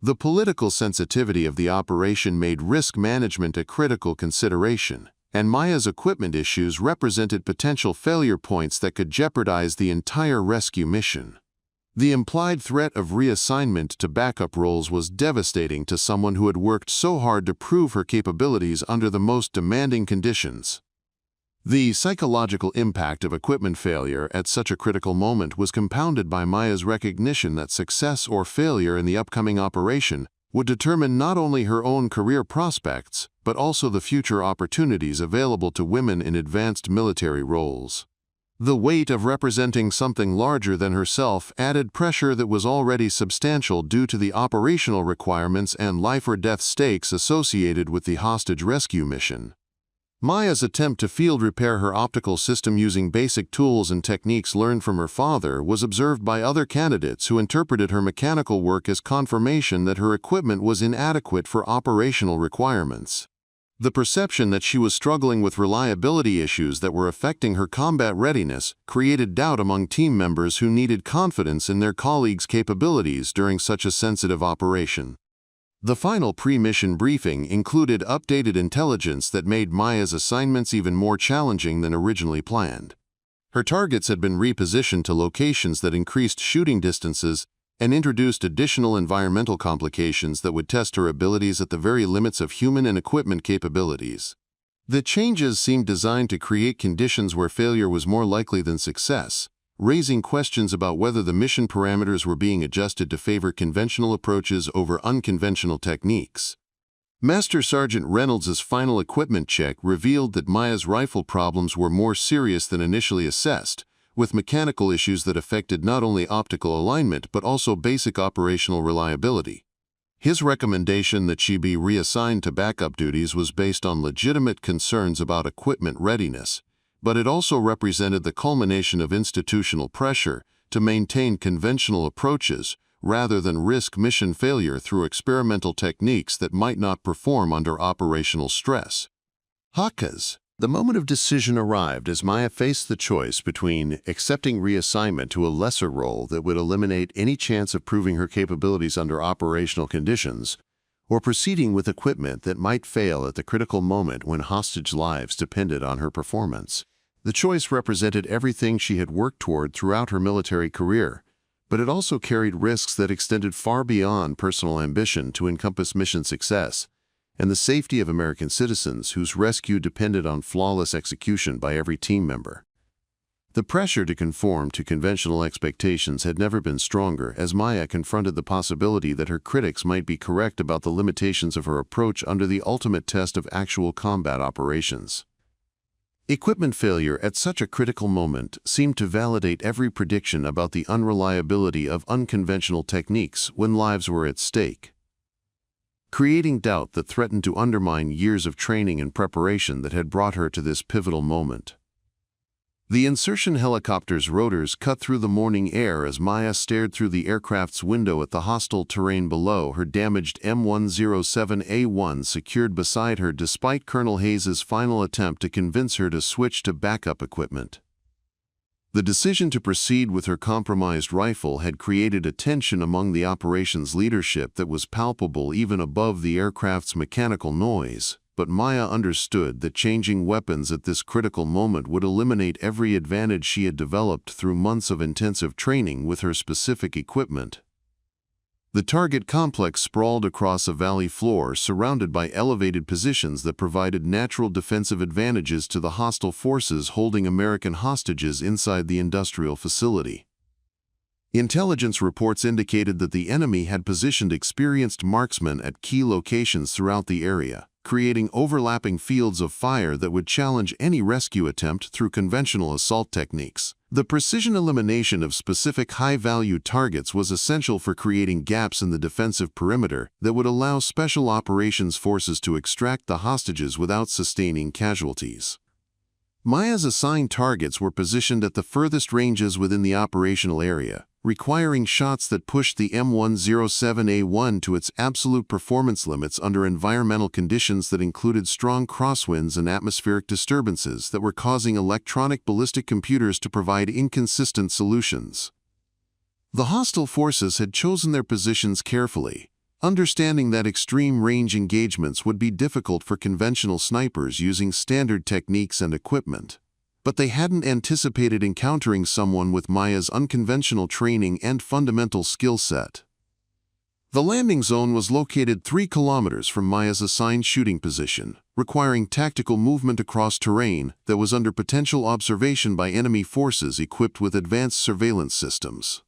The political sensitivity of the operation made risk management a critical consideration, and Maya's equipment issues represented potential failure points that could jeopardize the entire rescue mission. The implied threat of reassignment to backup roles was devastating to someone who had worked so hard to prove her capabilities under the most demanding conditions. The psychological impact of equipment failure at such a critical moment was compounded by Maya's recognition that success or failure in the upcoming operation would determine not only her own career prospects, but also the future opportunities available to women in advanced military roles. The weight of representing something larger than herself added pressure that was already substantial due to the operational requirements and life-or-death stakes associated with the hostage rescue mission. Maya's attempt to field repair her optical system using basic tools and techniques learned from her father was observed by other candidates who interpreted her mechanical work as confirmation that her equipment was inadequate for operational requirements. The perception that she was struggling with reliability issues that were affecting her combat readiness created doubt among team members who needed confidence in their colleagues' capabilities during such a sensitive operation. The final pre-mission briefing included updated intelligence that made Maya's assignments even more challenging than originally planned. Her targets had been repositioned to locations that increased shooting distances and introduced additional environmental complications that would test her abilities at the very limits of human and equipment capabilities. The changes seemed designed to create conditions where failure was more likely than success, raising questions about whether the mission parameters were being adjusted to favor conventional approaches over unconventional techniques. Master Sergeant Reynolds's final equipment check revealed that Maya's rifle problems were more serious than initially assessed, with mechanical issues that affected not only optical alignment but also basic operational reliability. His recommendation that she be reassigned to backup duties was based on legitimate concerns about equipment readiness, but it also represented the culmination of institutional pressure to maintain conventional approaches rather than risk mission failure through experimental techniques that might not perform under operational stress. Hakas. The moment of decision arrived as Maya faced the choice between accepting reassignment to a lesser role that would eliminate any chance of proving her capabilities under operational conditions, or proceeding with equipment that might fail at the critical moment when hostage lives depended on her performance. The choice represented everything she had worked toward throughout her military career, but it also carried risks that extended far beyond personal ambition to encompass mission success and the safety of American citizens whose rescue depended on flawless execution by every team member. The pressure to conform to conventional expectations had never been stronger as Maya confronted the possibility that her critics might be correct about the limitations of her approach under the ultimate test of actual combat operations. Equipment failure at such a critical moment seemed to validate every prediction about the unreliability of unconventional techniques when lives were at stake, creating doubt that threatened to undermine years of training and preparation that had brought her to this pivotal moment. The insertion helicopter's rotors cut through the morning air as Maya stared through the aircraft's window at the hostile terrain below, her damaged M107A1 secured beside her despite Colonel Hayes's final attempt to convince her to switch to backup equipment. The decision to proceed with her compromised rifle had created a tension among the operations leadership that was palpable even above the aircraft's mechanical noise. But Maya understood that changing weapons at this critical moment would eliminate every advantage she had developed through months of intensive training with her specific equipment. The target complex sprawled across a valley floor surrounded by elevated positions that provided natural defensive advantages to the hostile forces holding American hostages inside the industrial facility. Intelligence reports indicated that the enemy had positioned experienced marksmen at key locations throughout the area, creating overlapping fields of fire that would challenge any rescue attempt through conventional assault techniques. The precision elimination of specific high-value targets was essential for creating gaps in the defensive perimeter that would allow special operations forces to extract the hostages without sustaining casualties. Maya's assigned targets were positioned at the furthest ranges within the operational area, requiring shots that pushed the M107A1 to its absolute performance limits under environmental conditions that included strong crosswinds and atmospheric disturbances that were causing electronic ballistic computers to provide inconsistent solutions. The hostile forces had chosen their positions carefully, understanding that extreme range engagements would be difficult for conventional snipers using standard techniques and equipment. But they hadn't anticipated encountering someone with Maya's unconventional training and fundamental skill set. The landing zone was located 3 kilometers from Maya's assigned shooting position, requiring tactical movement across terrain that was under potential observation by enemy forces equipped with advanced surveillance systems.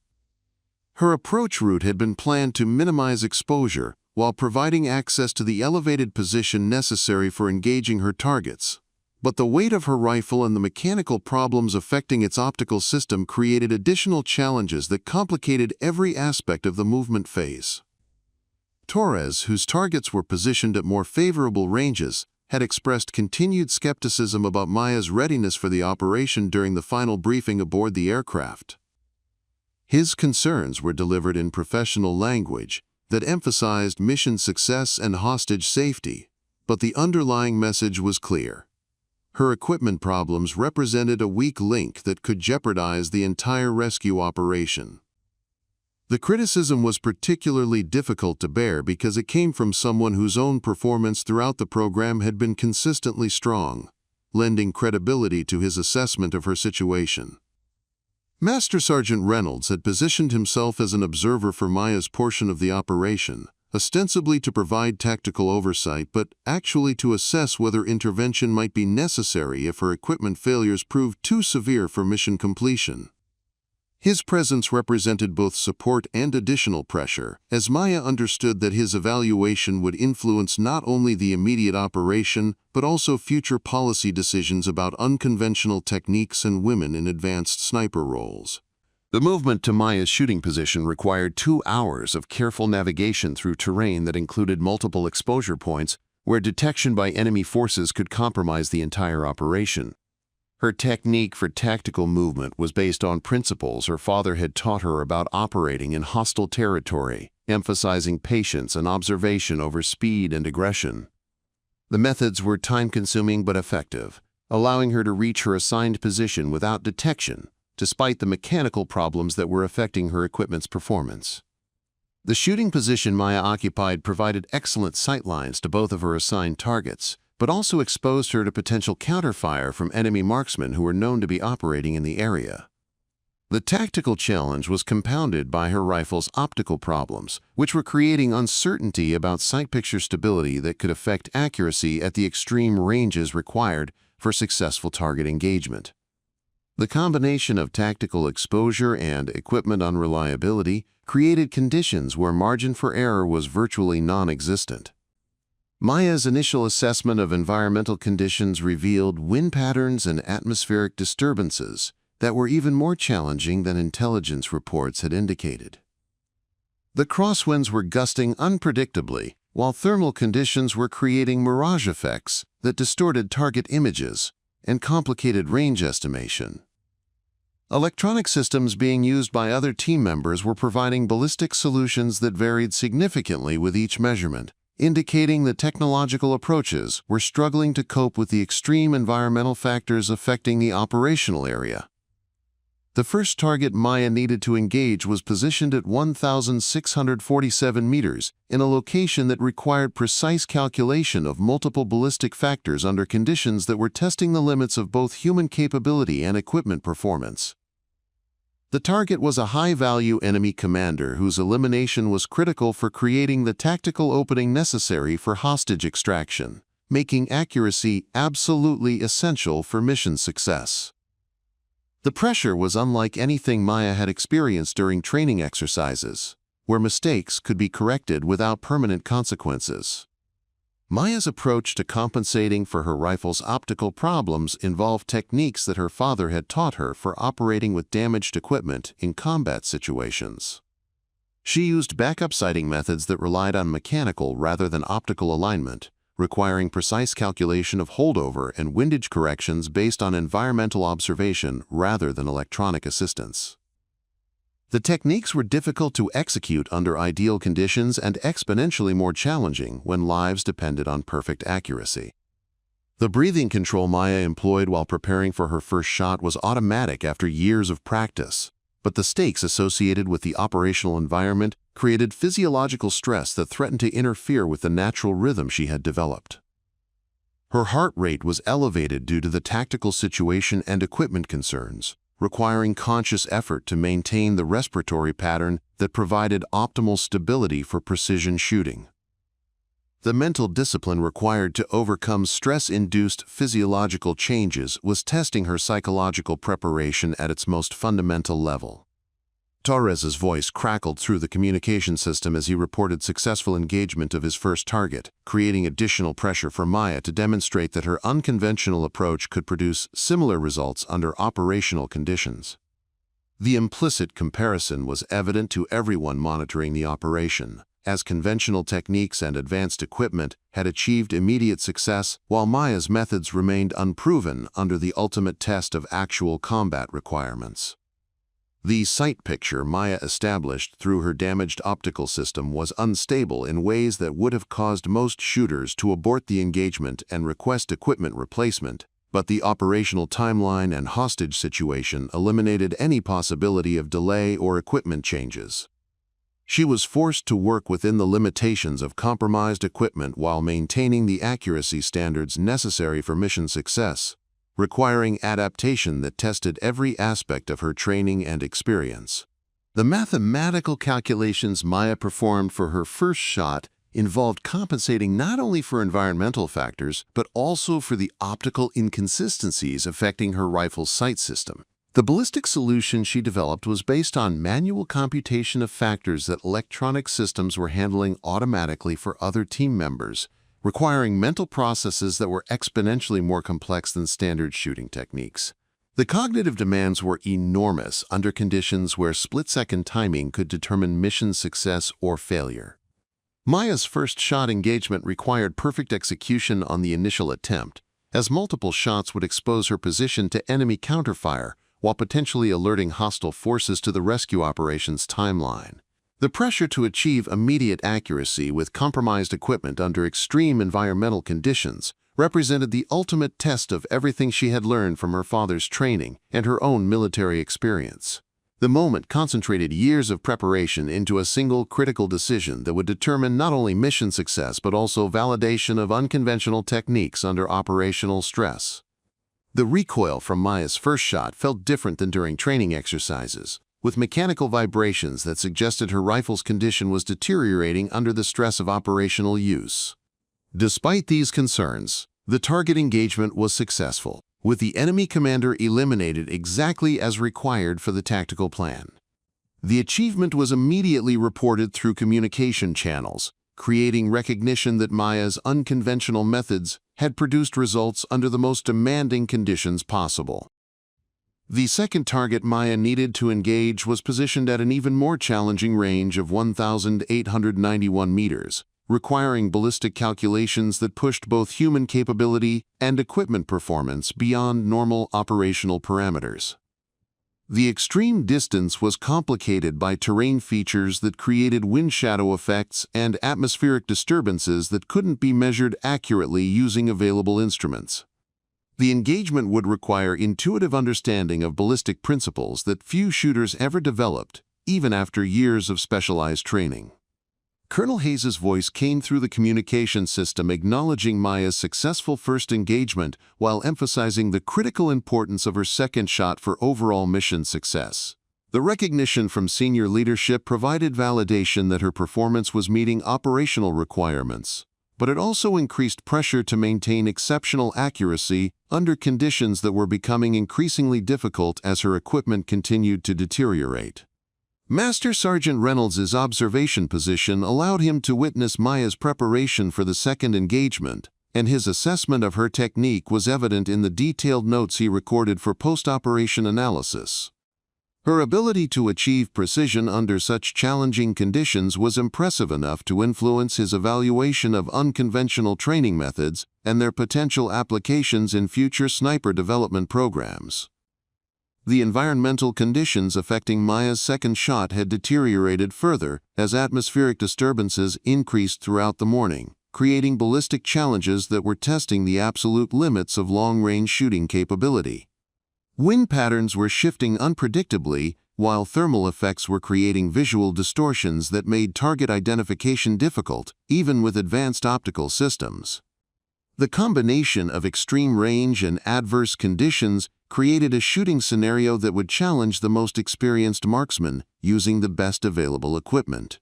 Her approach route had been planned to minimize exposure while providing access to the elevated position necessary for engaging her targets. But the weight of her rifle and the mechanical problems affecting its optical system created additional challenges that complicated every aspect of the movement phase. Torres, whose targets were positioned at more favorable ranges, had expressed continued skepticism about Maya's readiness for the operation during the final briefing aboard the aircraft. His concerns were delivered in professional language that emphasized mission success and hostage safety, but the underlying message was clear. Her equipment problems represented a weak link that could jeopardize the entire rescue operation. The criticism was particularly difficult to bear because it came from someone whose own performance throughout the program had been consistently strong, lending credibility to his assessment of her situation. Master Sergeant Reynolds had positioned himself as an observer for Maya's portion of the operation, ostensibly to provide tactical oversight, but actually to assess whether intervention might be necessary if her equipment failures proved too severe for mission completion. His presence represented both support and additional pressure, as Maya understood that his evaluation would influence not only the immediate operation, but also future policy decisions about unconventional techniques and women in advanced sniper roles. The movement to Maya's shooting position required 2 hours of careful navigation through terrain that included multiple exposure points where detection by enemy forces could compromise the entire operation. Her technique for tactical movement was based on principles her father had taught her about operating in hostile territory, emphasizing patience and observation over speed and aggression. The methods were time-consuming but effective, allowing her to reach her assigned position without detection, despite the mechanical problems that were affecting her equipment's performance. The shooting position Maya occupied provided excellent sightlines to both of her assigned targets, but also exposed her to potential counterfire from enemy marksmen who were known to be operating in the area. The tactical challenge was compounded by her rifle's optical problems, which were creating uncertainty about sight picture stability that could affect accuracy at the extreme ranges required for successful target engagement. The combination of tactical exposure and equipment unreliability created conditions where margin for error was virtually non-existent. Maya's initial assessment of environmental conditions revealed wind patterns and atmospheric disturbances that were even more challenging than intelligence reports had indicated. The crosswinds were gusting unpredictably, while thermal conditions were creating mirage effects that distorted target images and complicated range estimation. Electronic systems being used by other team members were providing ballistic solutions that varied significantly with each measurement, indicating that technological approaches were struggling to cope with the extreme environmental factors affecting the operational area. The first target Maya needed to engage was positioned at 1,647 meters in a location that required precise calculation of multiple ballistic factors under conditions that were testing the limits of both human capability and equipment performance. The target was a high-value enemy commander whose elimination was critical for creating the tactical opening necessary for hostage extraction, making accuracy absolutely essential for mission success. The pressure was unlike anything Maya had experienced during training exercises, where mistakes could be corrected without permanent consequences. Maya's approach to compensating for her rifle's optical problems involved techniques that her father had taught her for operating with damaged equipment in combat situations. She used backup sighting methods that relied on mechanical rather than optical alignment, requiring precise calculation of holdover and windage corrections based on environmental observation rather than electronic assistance. The techniques were difficult to execute under ideal conditions and exponentially more challenging when lives depended on perfect accuracy. The breathing control Maya employed while preparing for her first shot was automatic after years of practice, but the stakes associated with the operational environment created physiological stress that threatened to interfere with the natural rhythm she had developed. Her heart rate was elevated due to the tactical situation and equipment concerns, requiring conscious effort to maintain the respiratory pattern that provided optimal stability for precision shooting. The mental discipline required to overcome stress-induced physiological changes was testing her psychological preparation at its most fundamental level. Torres's voice crackled through the communication system as he reported successful engagement of his first target, creating additional pressure for Maya to demonstrate that her unconventional approach could produce similar results under operational conditions. The implicit comparison was evident to everyone monitoring the operation, as conventional techniques and advanced equipment had achieved immediate success while Maya's methods remained unproven under the ultimate test of actual combat requirements. The sight picture Maya established through her damaged optical system was unstable in ways that would have caused most shooters to abort the engagement and request equipment replacement, but the operational timeline and hostage situation eliminated any possibility of delay or equipment changes. She was forced to work within the limitations of compromised equipment while maintaining the accuracy standards necessary for mission success, requiring adaptation that tested every aspect of her training and experience. The mathematical calculations Maya performed for her first shot involved compensating not only for environmental factors, but also for the optical inconsistencies affecting her rifle's sight system. The ballistic solution she developed was based on manual computation of factors that electronic systems were handling automatically for other team members, requiring mental processes that were exponentially more complex than standard shooting techniques. The cognitive demands were enormous under conditions where split-second timing could determine mission success or failure. Maya's first shot engagement required perfect execution on the initial attempt, as multiple shots would expose her position to enemy counterfire while potentially alerting hostile forces to the rescue operations timeline. The pressure to achieve immediate accuracy with compromised equipment under extreme environmental conditions represented the ultimate test of everything she had learned from her father's training and her own military experience. The moment concentrated years of preparation into a single critical decision that would determine not only mission success but also validation of unconventional techniques under operational stress. The recoil from Maya's first shot felt different than during training exercises, with mechanical vibrations that suggested her rifle's condition was deteriorating under the stress of operational use. Despite these concerns, the target engagement was successful, with the enemy commander eliminated exactly as required for the tactical plan. The achievement was immediately reported through communication channels, creating recognition that Maya's unconventional methods had produced results under the most demanding conditions possible. The second target Maya needed to engage was positioned at an even more challenging range of 1,891 meters, requiring ballistic calculations that pushed both human capability and equipment performance beyond normal operational parameters. The extreme distance was complicated by terrain features that created wind shadow effects and atmospheric disturbances that couldn't be measured accurately using available instruments. The engagement would require intuitive understanding of ballistic principles that few shooters ever developed, even after years of specialized training. Colonel Hayes's voice came through the communication system acknowledging Maya's successful first engagement while emphasizing the critical importance of her second shot for overall mission success. The recognition from senior leadership provided validation that her performance was meeting operational requirements, but it also increased pressure to maintain exceptional accuracy under conditions that were becoming increasingly difficult as her equipment continued to deteriorate. Master Sergeant Reynolds's observation position allowed him to witness Maya's preparation for the second engagement, and his assessment of her technique was evident in the detailed notes he recorded for post-operation analysis. Her ability to achieve precision under such challenging conditions was impressive enough to influence his evaluation of unconventional training methods and their potential applications in future sniper development programs. The environmental conditions affecting Maya's second shot had deteriorated further as atmospheric disturbances increased throughout the morning, creating ballistic challenges that were testing the absolute limits of long-range shooting capability. Wind patterns were shifting unpredictably, while thermal effects were creating visual distortions that made target identification difficult, even with advanced optical systems. The combination of extreme range and adverse conditions created a shooting scenario that would challenge the most experienced marksman using the best available equipment.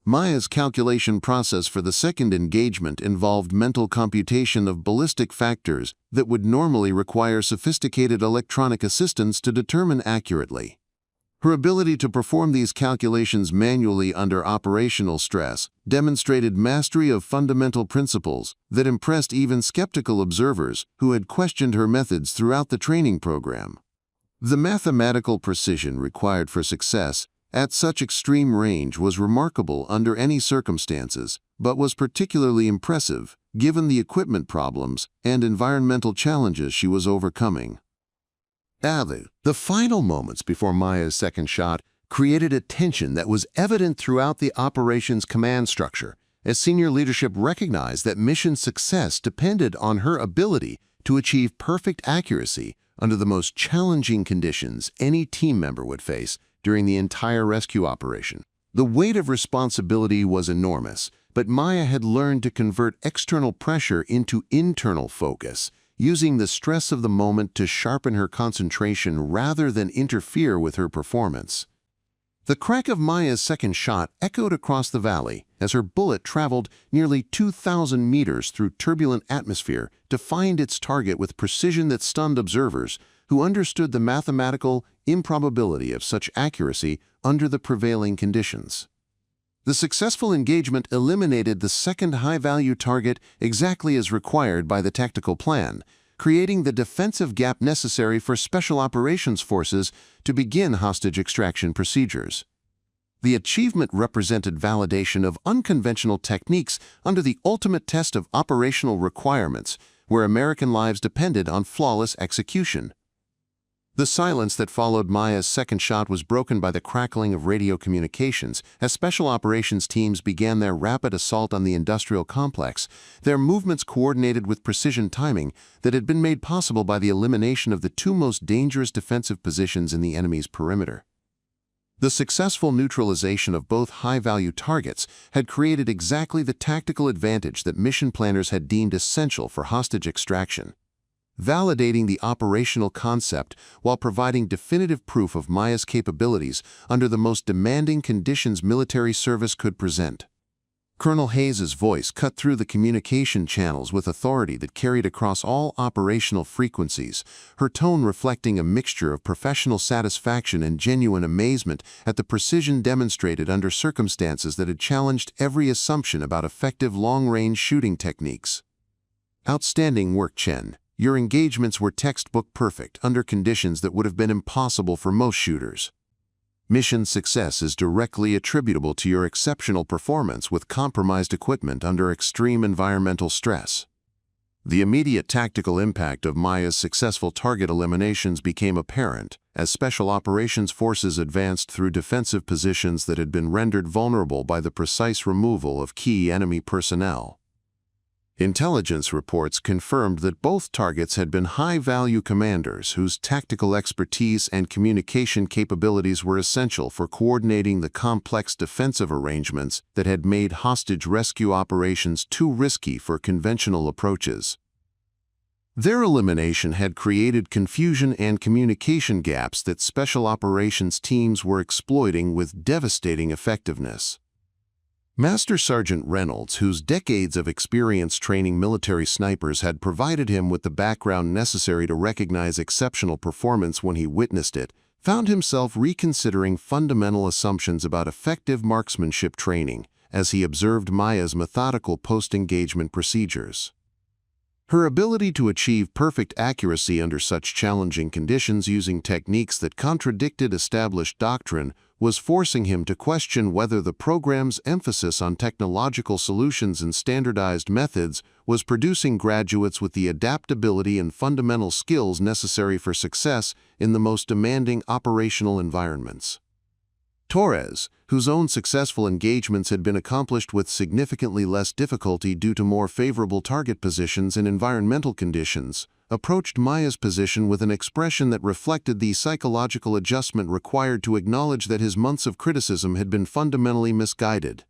Maya's calculation process for the second engagement involved mental computation of ballistic factors that would normally require sophisticated electronic assistance to determine accurately. Her ability to perform these calculations manually under operational stress demonstrated mastery of fundamental principles that impressed even skeptical observers who had questioned her methods throughout the training program. The mathematical precision required for success at such extreme range was remarkable under any circumstances, but was particularly impressive given the equipment problems and environmental challenges she was overcoming. The final moments before Maya's second shot created a tension that was evident throughout the operations command structure, as senior leadership recognized that mission success depended on her ability to achieve perfect accuracy under the most challenging conditions any team member would face during the entire rescue operation. The weight of responsibility was enormous, but Maya had learned to convert external pressure into internal focus, using the stress of the moment to sharpen her concentration rather than interfere with her performance. The crack of Maya's second shot echoed across the valley as her bullet traveled nearly 2,000 meters through turbulent atmosphere to find its target with precision that stunned observers who understood the mathematical improbability of such accuracy under the prevailing conditions. The successful engagement eliminated the second high-value target exactly as required by the tactical plan, creating the defensive gap necessary for Special Operations Forces to begin hostage extraction procedures. The achievement represented validation of unconventional techniques under the ultimate test of operational requirements, where American lives depended on flawless execution. The silence that followed Maya's second shot was broken by the crackling of radio communications as special operations teams began their rapid assault on the industrial complex, their movements coordinated with precision timing that had been made possible by the elimination of the two most dangerous defensive positions in the enemy's perimeter. The successful neutralization of both high-value targets had created exactly the tactical advantage that mission planners had deemed essential for hostage extraction, validating the operational concept while providing definitive proof of Maya's capabilities under the most demanding conditions military service could present. Colonel Hayes's voice cut through the communication channels with authority that carried across all operational frequencies, her tone reflecting a mixture of professional satisfaction and genuine amazement at the precision demonstrated under circumstances that had challenged every assumption about effective long-range shooting techniques. Outstanding work, Chen. Your engagements were textbook perfect under conditions that would have been impossible for most shooters. Mission success is directly attributable to your exceptional performance with compromised equipment under extreme environmental stress. The immediate tactical impact of Maya's successful target eliminations became apparent as Special Operations Forces advanced through defensive positions that had been rendered vulnerable by the precise removal of key enemy personnel. Intelligence reports confirmed that both targets had been high-value commanders whose tactical expertise and communication capabilities were essential for coordinating the complex defensive arrangements that had made hostage rescue operations too risky for conventional approaches. Their elimination had created confusion and communication gaps that special operations teams were exploiting with devastating effectiveness. Master Sergeant Reynolds, whose decades of experience training military snipers had provided him with the background necessary to recognize exceptional performance when he witnessed it, found himself reconsidering fundamental assumptions about effective marksmanship training as he observed Maya's methodical post-engagement procedures. Her ability to achieve perfect accuracy under such challenging conditions using techniques that contradicted established doctrine was forcing him to question whether the program's emphasis on technological solutions and standardized methods was producing graduates with the adaptability and fundamental skills necessary for success in the most demanding operational environments. Torres, whose own successful engagements had been accomplished with significantly less difficulty due to more favorable target positions and environmental conditions, approached Maya's position with an expression that reflected the psychological adjustment required to acknowledge that his months of criticism had been fundamentally misguided.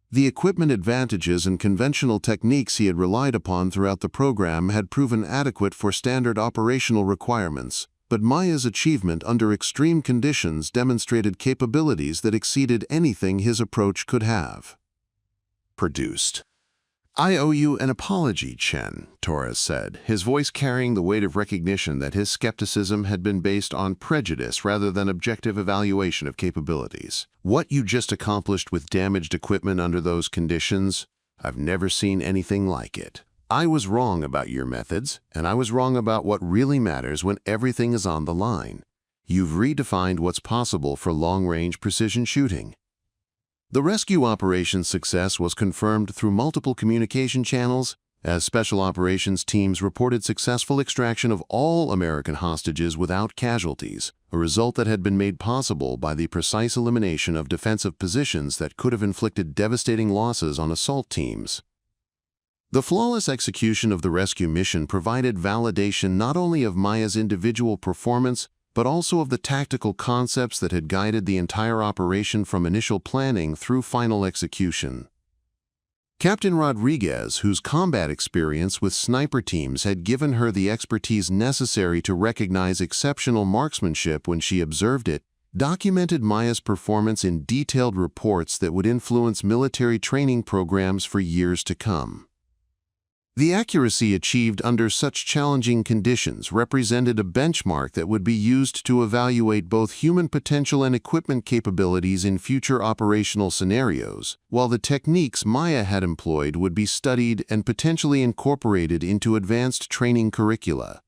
The equipment advantages and conventional techniques he had relied upon throughout the program had proven adequate for standard operational requirements, but Maya's achievement under extreme conditions demonstrated capabilities that exceeded anything his approach could have produced. "I owe you an apology, Chen," Torres said, his voice carrying the weight of recognition that his skepticism had been based on prejudice rather than objective evaluation of capabilities. "What you just accomplished with damaged equipment under those conditions, I've never seen anything like it. I was wrong about your methods, and I was wrong about what really matters when everything is on the line. You've redefined what's possible for long-range precision shooting." The rescue operation's success was confirmed through multiple communication channels, as special operations teams reported successful extraction of all American hostages without casualties, a result that had been made possible by the precise elimination of defensive positions that could have inflicted devastating losses on assault teams. The flawless execution of the rescue mission provided validation not only of Maya's individual performance, but also of the tactical concepts that had guided the entire operation from initial planning through final execution. Captain Rodriguez, whose combat experience with sniper teams had given her the expertise necessary to recognize exceptional marksmanship when she observed it, documented Maya's performance in detailed reports that would influence military training programs for years to come. The accuracy achieved under such challenging conditions represented a benchmark that would be used to evaluate both human potential and equipment capabilities in future operational scenarios, while the techniques Maya had employed would be studied and potentially incorporated into advanced training curricula.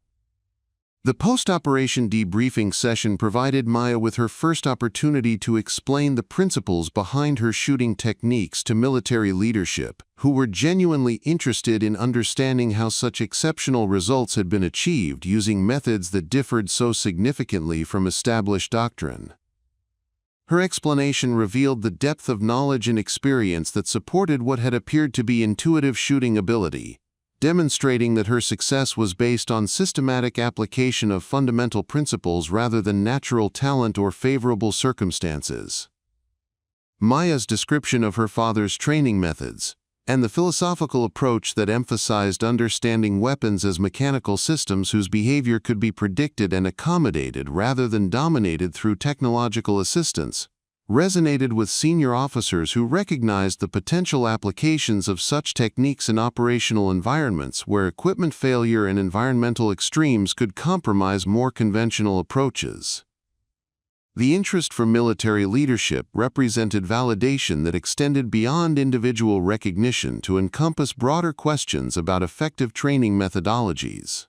The post-operation debriefing session provided Maya with her first opportunity to explain the principles behind her shooting techniques to military leadership, who were genuinely interested in understanding how such exceptional results had been achieved using methods that differed so significantly from established doctrine. Her explanation revealed the depth of knowledge and experience that supported what had appeared to be intuitive shooting ability, demonstrating that her success was based on systematic application of fundamental principles rather than natural talent or favorable circumstances. Maya's description of her father's training methods, and the philosophical approach that emphasized understanding weapons as mechanical systems whose behavior could be predicted and accommodated rather than dominated through technological assistance, resonated with senior officers who recognized the potential applications of such techniques in operational environments where equipment failure and environmental extremes could compromise more conventional approaches. The interest from military leadership represented validation that extended beyond individual recognition to encompass broader questions about effective training methodologies.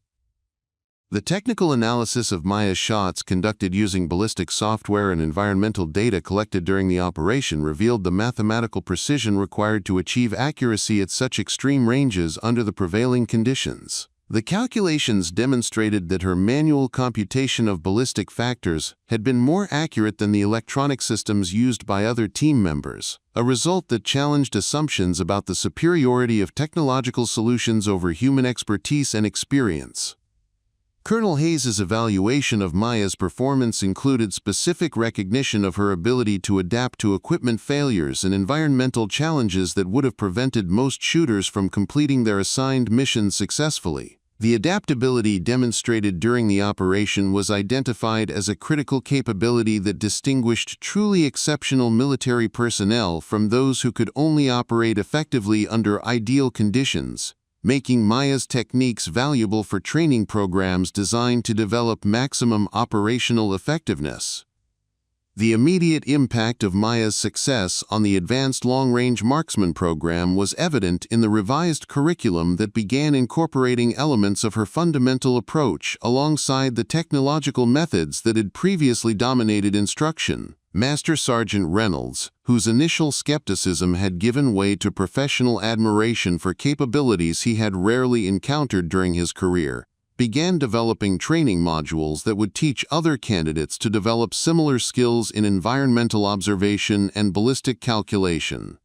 The technical analysis of Maya's shots conducted using ballistic software and environmental data collected during the operation revealed the mathematical precision required to achieve accuracy at such extreme ranges under the prevailing conditions. The calculations demonstrated that her manual computation of ballistic factors had been more accurate than the electronic systems used by other team members, a result that challenged assumptions about the superiority of technological solutions over human expertise and experience. Colonel Hayes's evaluation of Maya's performance included specific recognition of her ability to adapt to equipment failures and environmental challenges that would have prevented most shooters from completing their assigned missions successfully. The adaptability demonstrated during the operation was identified as a critical capability that distinguished truly exceptional military personnel from those who could only operate effectively under ideal conditions, making Maya's techniques valuable for training programs designed to develop maximum operational effectiveness. The immediate impact of Maya's success on the Advanced Long-Range Marksman program was evident in the revised curriculum that began incorporating elements of her fundamental approach alongside the technological methods that had previously dominated instruction. Master Sergeant Reynolds, whose initial skepticism had given way to professional admiration for capabilities he had rarely encountered during his career, began developing training modules that would teach other candidates to develop similar skills in environmental observation and ballistic calculation.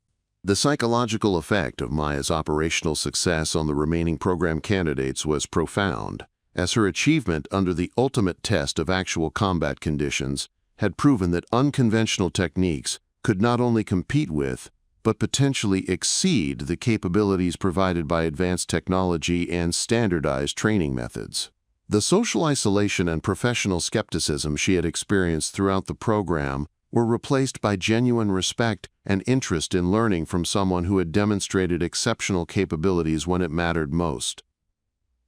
The psychological effect of Maya's operational success on the remaining program candidates was profound, as her achievement under the ultimate test of actual combat conditions had proven that unconventional techniques could not only compete with, but potentially exceed the capabilities provided by advanced technology and standardized training methods. The social isolation and professional skepticism she had experienced throughout the program were replaced by genuine respect and interest in learning from someone who had demonstrated exceptional capabilities when it mattered most.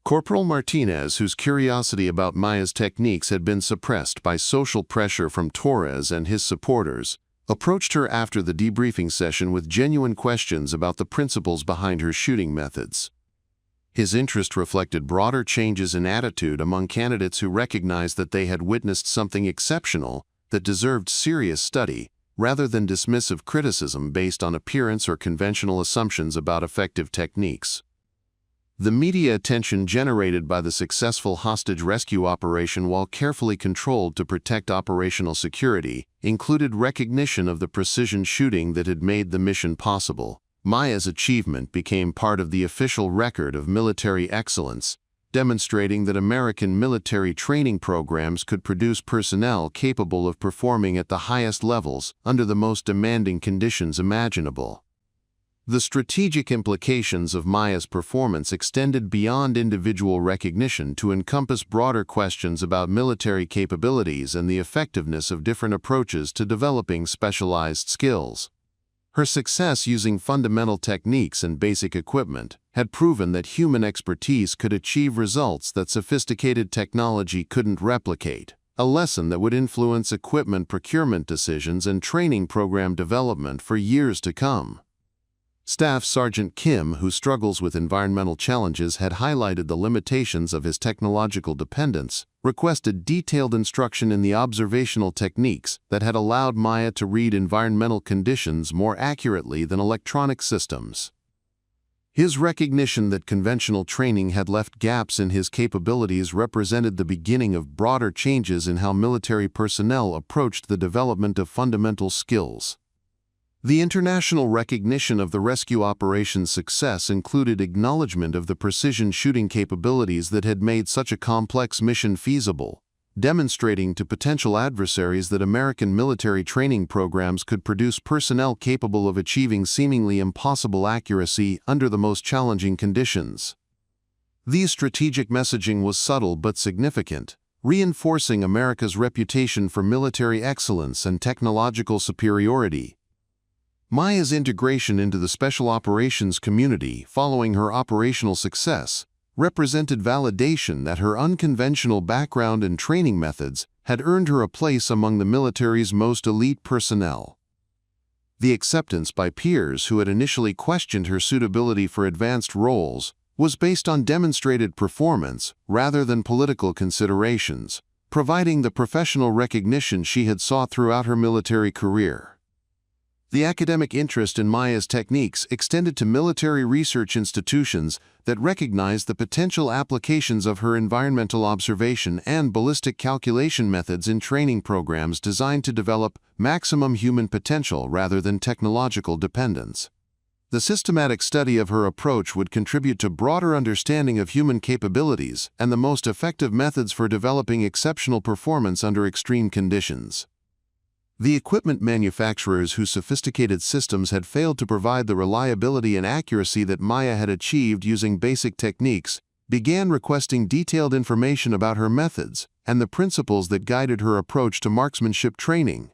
Corporal Martinez, whose curiosity about Maya's techniques had been suppressed by social pressure from Torres and his supporters, approached her after the debriefing session with genuine questions about the principles behind her shooting methods. His interest reflected broader changes in attitude among candidates who recognized that they had witnessed something exceptional that deserved serious study, rather than dismissive criticism based on appearance or conventional assumptions about effective techniques. The media attention generated by the successful hostage rescue operation, while carefully controlled to protect operational security, included recognition of the precision shooting that had made the mission possible. Maya's achievement became part of the official record of military excellence, demonstrating that American military training programs could produce personnel capable of performing at the highest levels under the most demanding conditions imaginable. The strategic implications of Maya's performance extended beyond individual recognition to encompass broader questions about military capabilities and the effectiveness of different approaches to developing specialized skills. Her success using fundamental techniques and basic equipment had proven that human expertise could achieve results that sophisticated technology couldn't replicate, a lesson that would influence equipment procurement decisions and training program development for years to come. Staff Sergeant Kim, who struggles with environmental challenges, had highlighted the limitations of his technological dependence, requested detailed instruction in the observational techniques that had allowed Maya to read environmental conditions more accurately than electronic systems. His recognition that conventional training had left gaps in his capabilities represented the beginning of broader changes in how military personnel approached the development of fundamental skills. The international recognition of the rescue operation's success included acknowledgement of the precision shooting capabilities that had made such a complex mission feasible, demonstrating to potential adversaries that American military training programs could produce personnel capable of achieving seemingly impossible accuracy under the most challenging conditions. This strategic messaging was subtle but significant, reinforcing America's reputation for military excellence and technological superiority. Maya's integration into the special operations community following her operational success represented validation that her unconventional background and training methods had earned her a place among the military's most elite personnel. The acceptance by peers who had initially questioned her suitability for advanced roles was based on demonstrated performance rather than political considerations, providing the professional recognition she had sought throughout her military career. The academic interest in Maya's techniques extended to military research institutions that recognized the potential applications of her environmental observation and ballistic calculation methods in training programs designed to develop maximum human potential rather than technological dependence. The systematic study of her approach would contribute to broader understanding of human capabilities and the most effective methods for developing exceptional performance under extreme conditions. The equipment manufacturers whose sophisticated systems had failed to provide the reliability and accuracy that Maya had achieved using basic techniques began requesting detailed information about her methods and the principles that guided her approach to marksmanship training.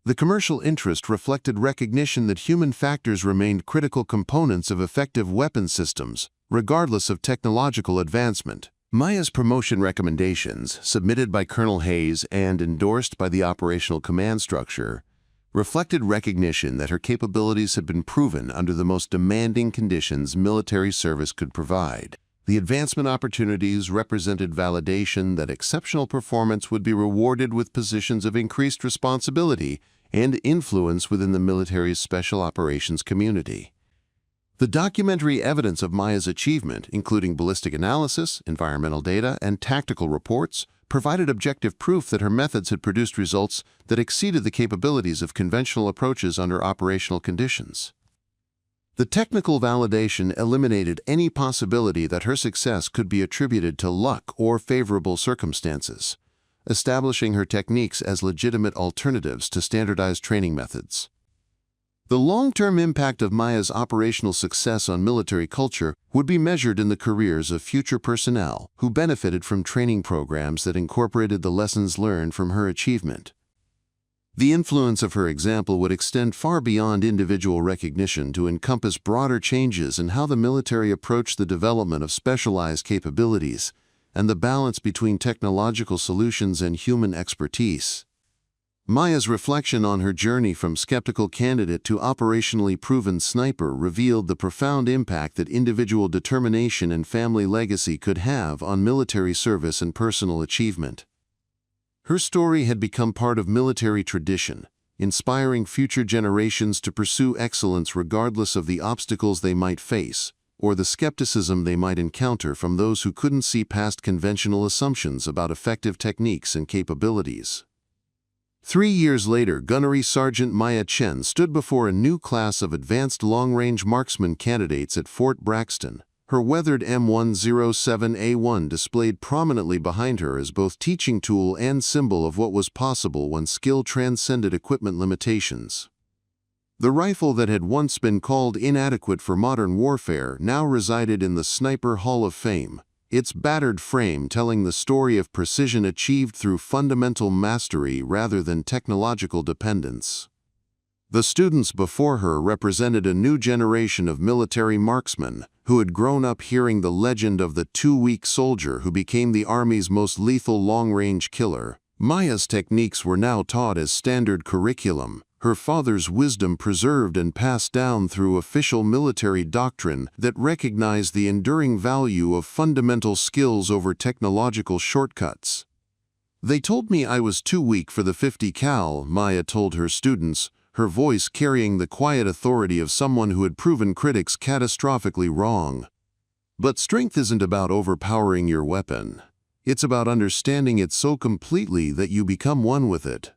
The commercial interest reflected recognition that human factors remained critical components of effective weapon systems, regardless of technological advancement. Maya's promotion recommendations, submitted by Colonel Hayes and endorsed by the operational command structure, reflected recognition that her capabilities had been proven under the most demanding conditions military service could provide. The advancement opportunities represented validation that exceptional performance would be rewarded with positions of increased responsibility and influence within the military's special operations community. The documentary evidence of Maya's achievement, including ballistic analysis, environmental data, and tactical reports, provided objective proof that her methods had produced results that exceeded the capabilities of conventional approaches under operational conditions. The technical validation eliminated any possibility that her success could be attributed to luck or favorable circumstances, establishing her techniques as legitimate alternatives to standardized training methods. The long-term impact of Maya's operational success on military culture would be measured in the careers of future personnel who benefited from training programs that incorporated the lessons learned from her achievement. The influence of her example would extend far beyond individual recognition to encompass broader changes in how the military approached the development of specialized capabilities and the balance between technological solutions and human expertise. Maya's reflection on her journey from skeptical candidate to operationally proven sniper revealed the profound impact that individual determination and family legacy could have on military service and personal achievement. Her story had become part of military tradition, inspiring future generations to pursue excellence regardless of the obstacles they might face or the skepticism they might encounter from those who couldn't see past conventional assumptions about effective techniques and capabilities. 3 years later, Gunnery Sergeant Maya Chen stood before a new class of advanced long-range marksman candidates at Fort Braxton. Her weathered M107A1 displayed prominently behind her as both teaching tool and symbol of what was possible when skill transcended equipment limitations. The rifle that had once been called inadequate for modern warfare now resided in the Sniper Hall of Fame, its battered frame telling the story of precision achieved through fundamental mastery rather than technological dependence. The students before her represented a new generation of military marksmen who had grown up hearing the legend of the 2-week soldier who became the Army's most lethal long-range killer. Maya's techniques were now taught as standard curriculum, her father's wisdom preserved and passed down through official military doctrine that recognized the enduring value of fundamental skills over technological shortcuts. "They told me I was too weak for the 50 cal, Maya told her students, her voice carrying the quiet authority of someone who had proven critics catastrophically wrong. But strength isn't about overpowering your weapon. It's about understanding it so completely that you become one with it.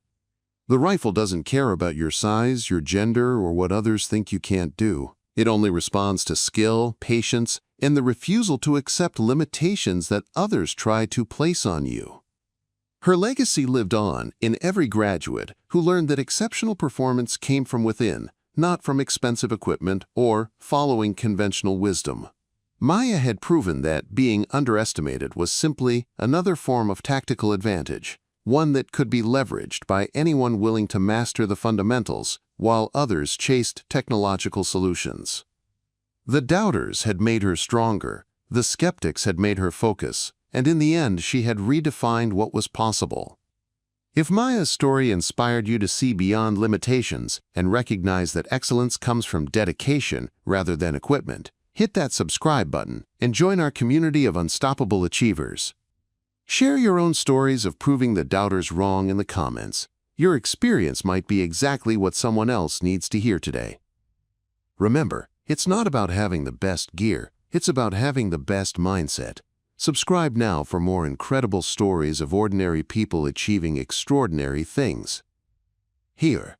The rifle doesn't care about your size, your gender, or what others think you can't do. It only responds to skill, patience, and the refusal to accept limitations that others try to place on you." Her legacy lived on in every graduate who learned that exceptional performance came from within, not from expensive equipment or following conventional wisdom. Maya had proven that being underestimated was simply another form of tactical advantage, one that could be leveraged by anyone willing to master the fundamentals while others chased technological solutions. The doubters had made her stronger, the skeptics had made her focus, and in the end she had redefined what was possible. If Maya's story inspired you to see beyond limitations and recognize that excellence comes from dedication rather than equipment, hit that subscribe button and join our community of unstoppable achievers. Share your own stories of proving the doubters wrong in the comments. Your experience might be exactly what someone else needs to hear today. Remember, it's not about having the best gear, it's about having the best mindset. Subscribe now for more incredible stories of ordinary people achieving extraordinary things. Here,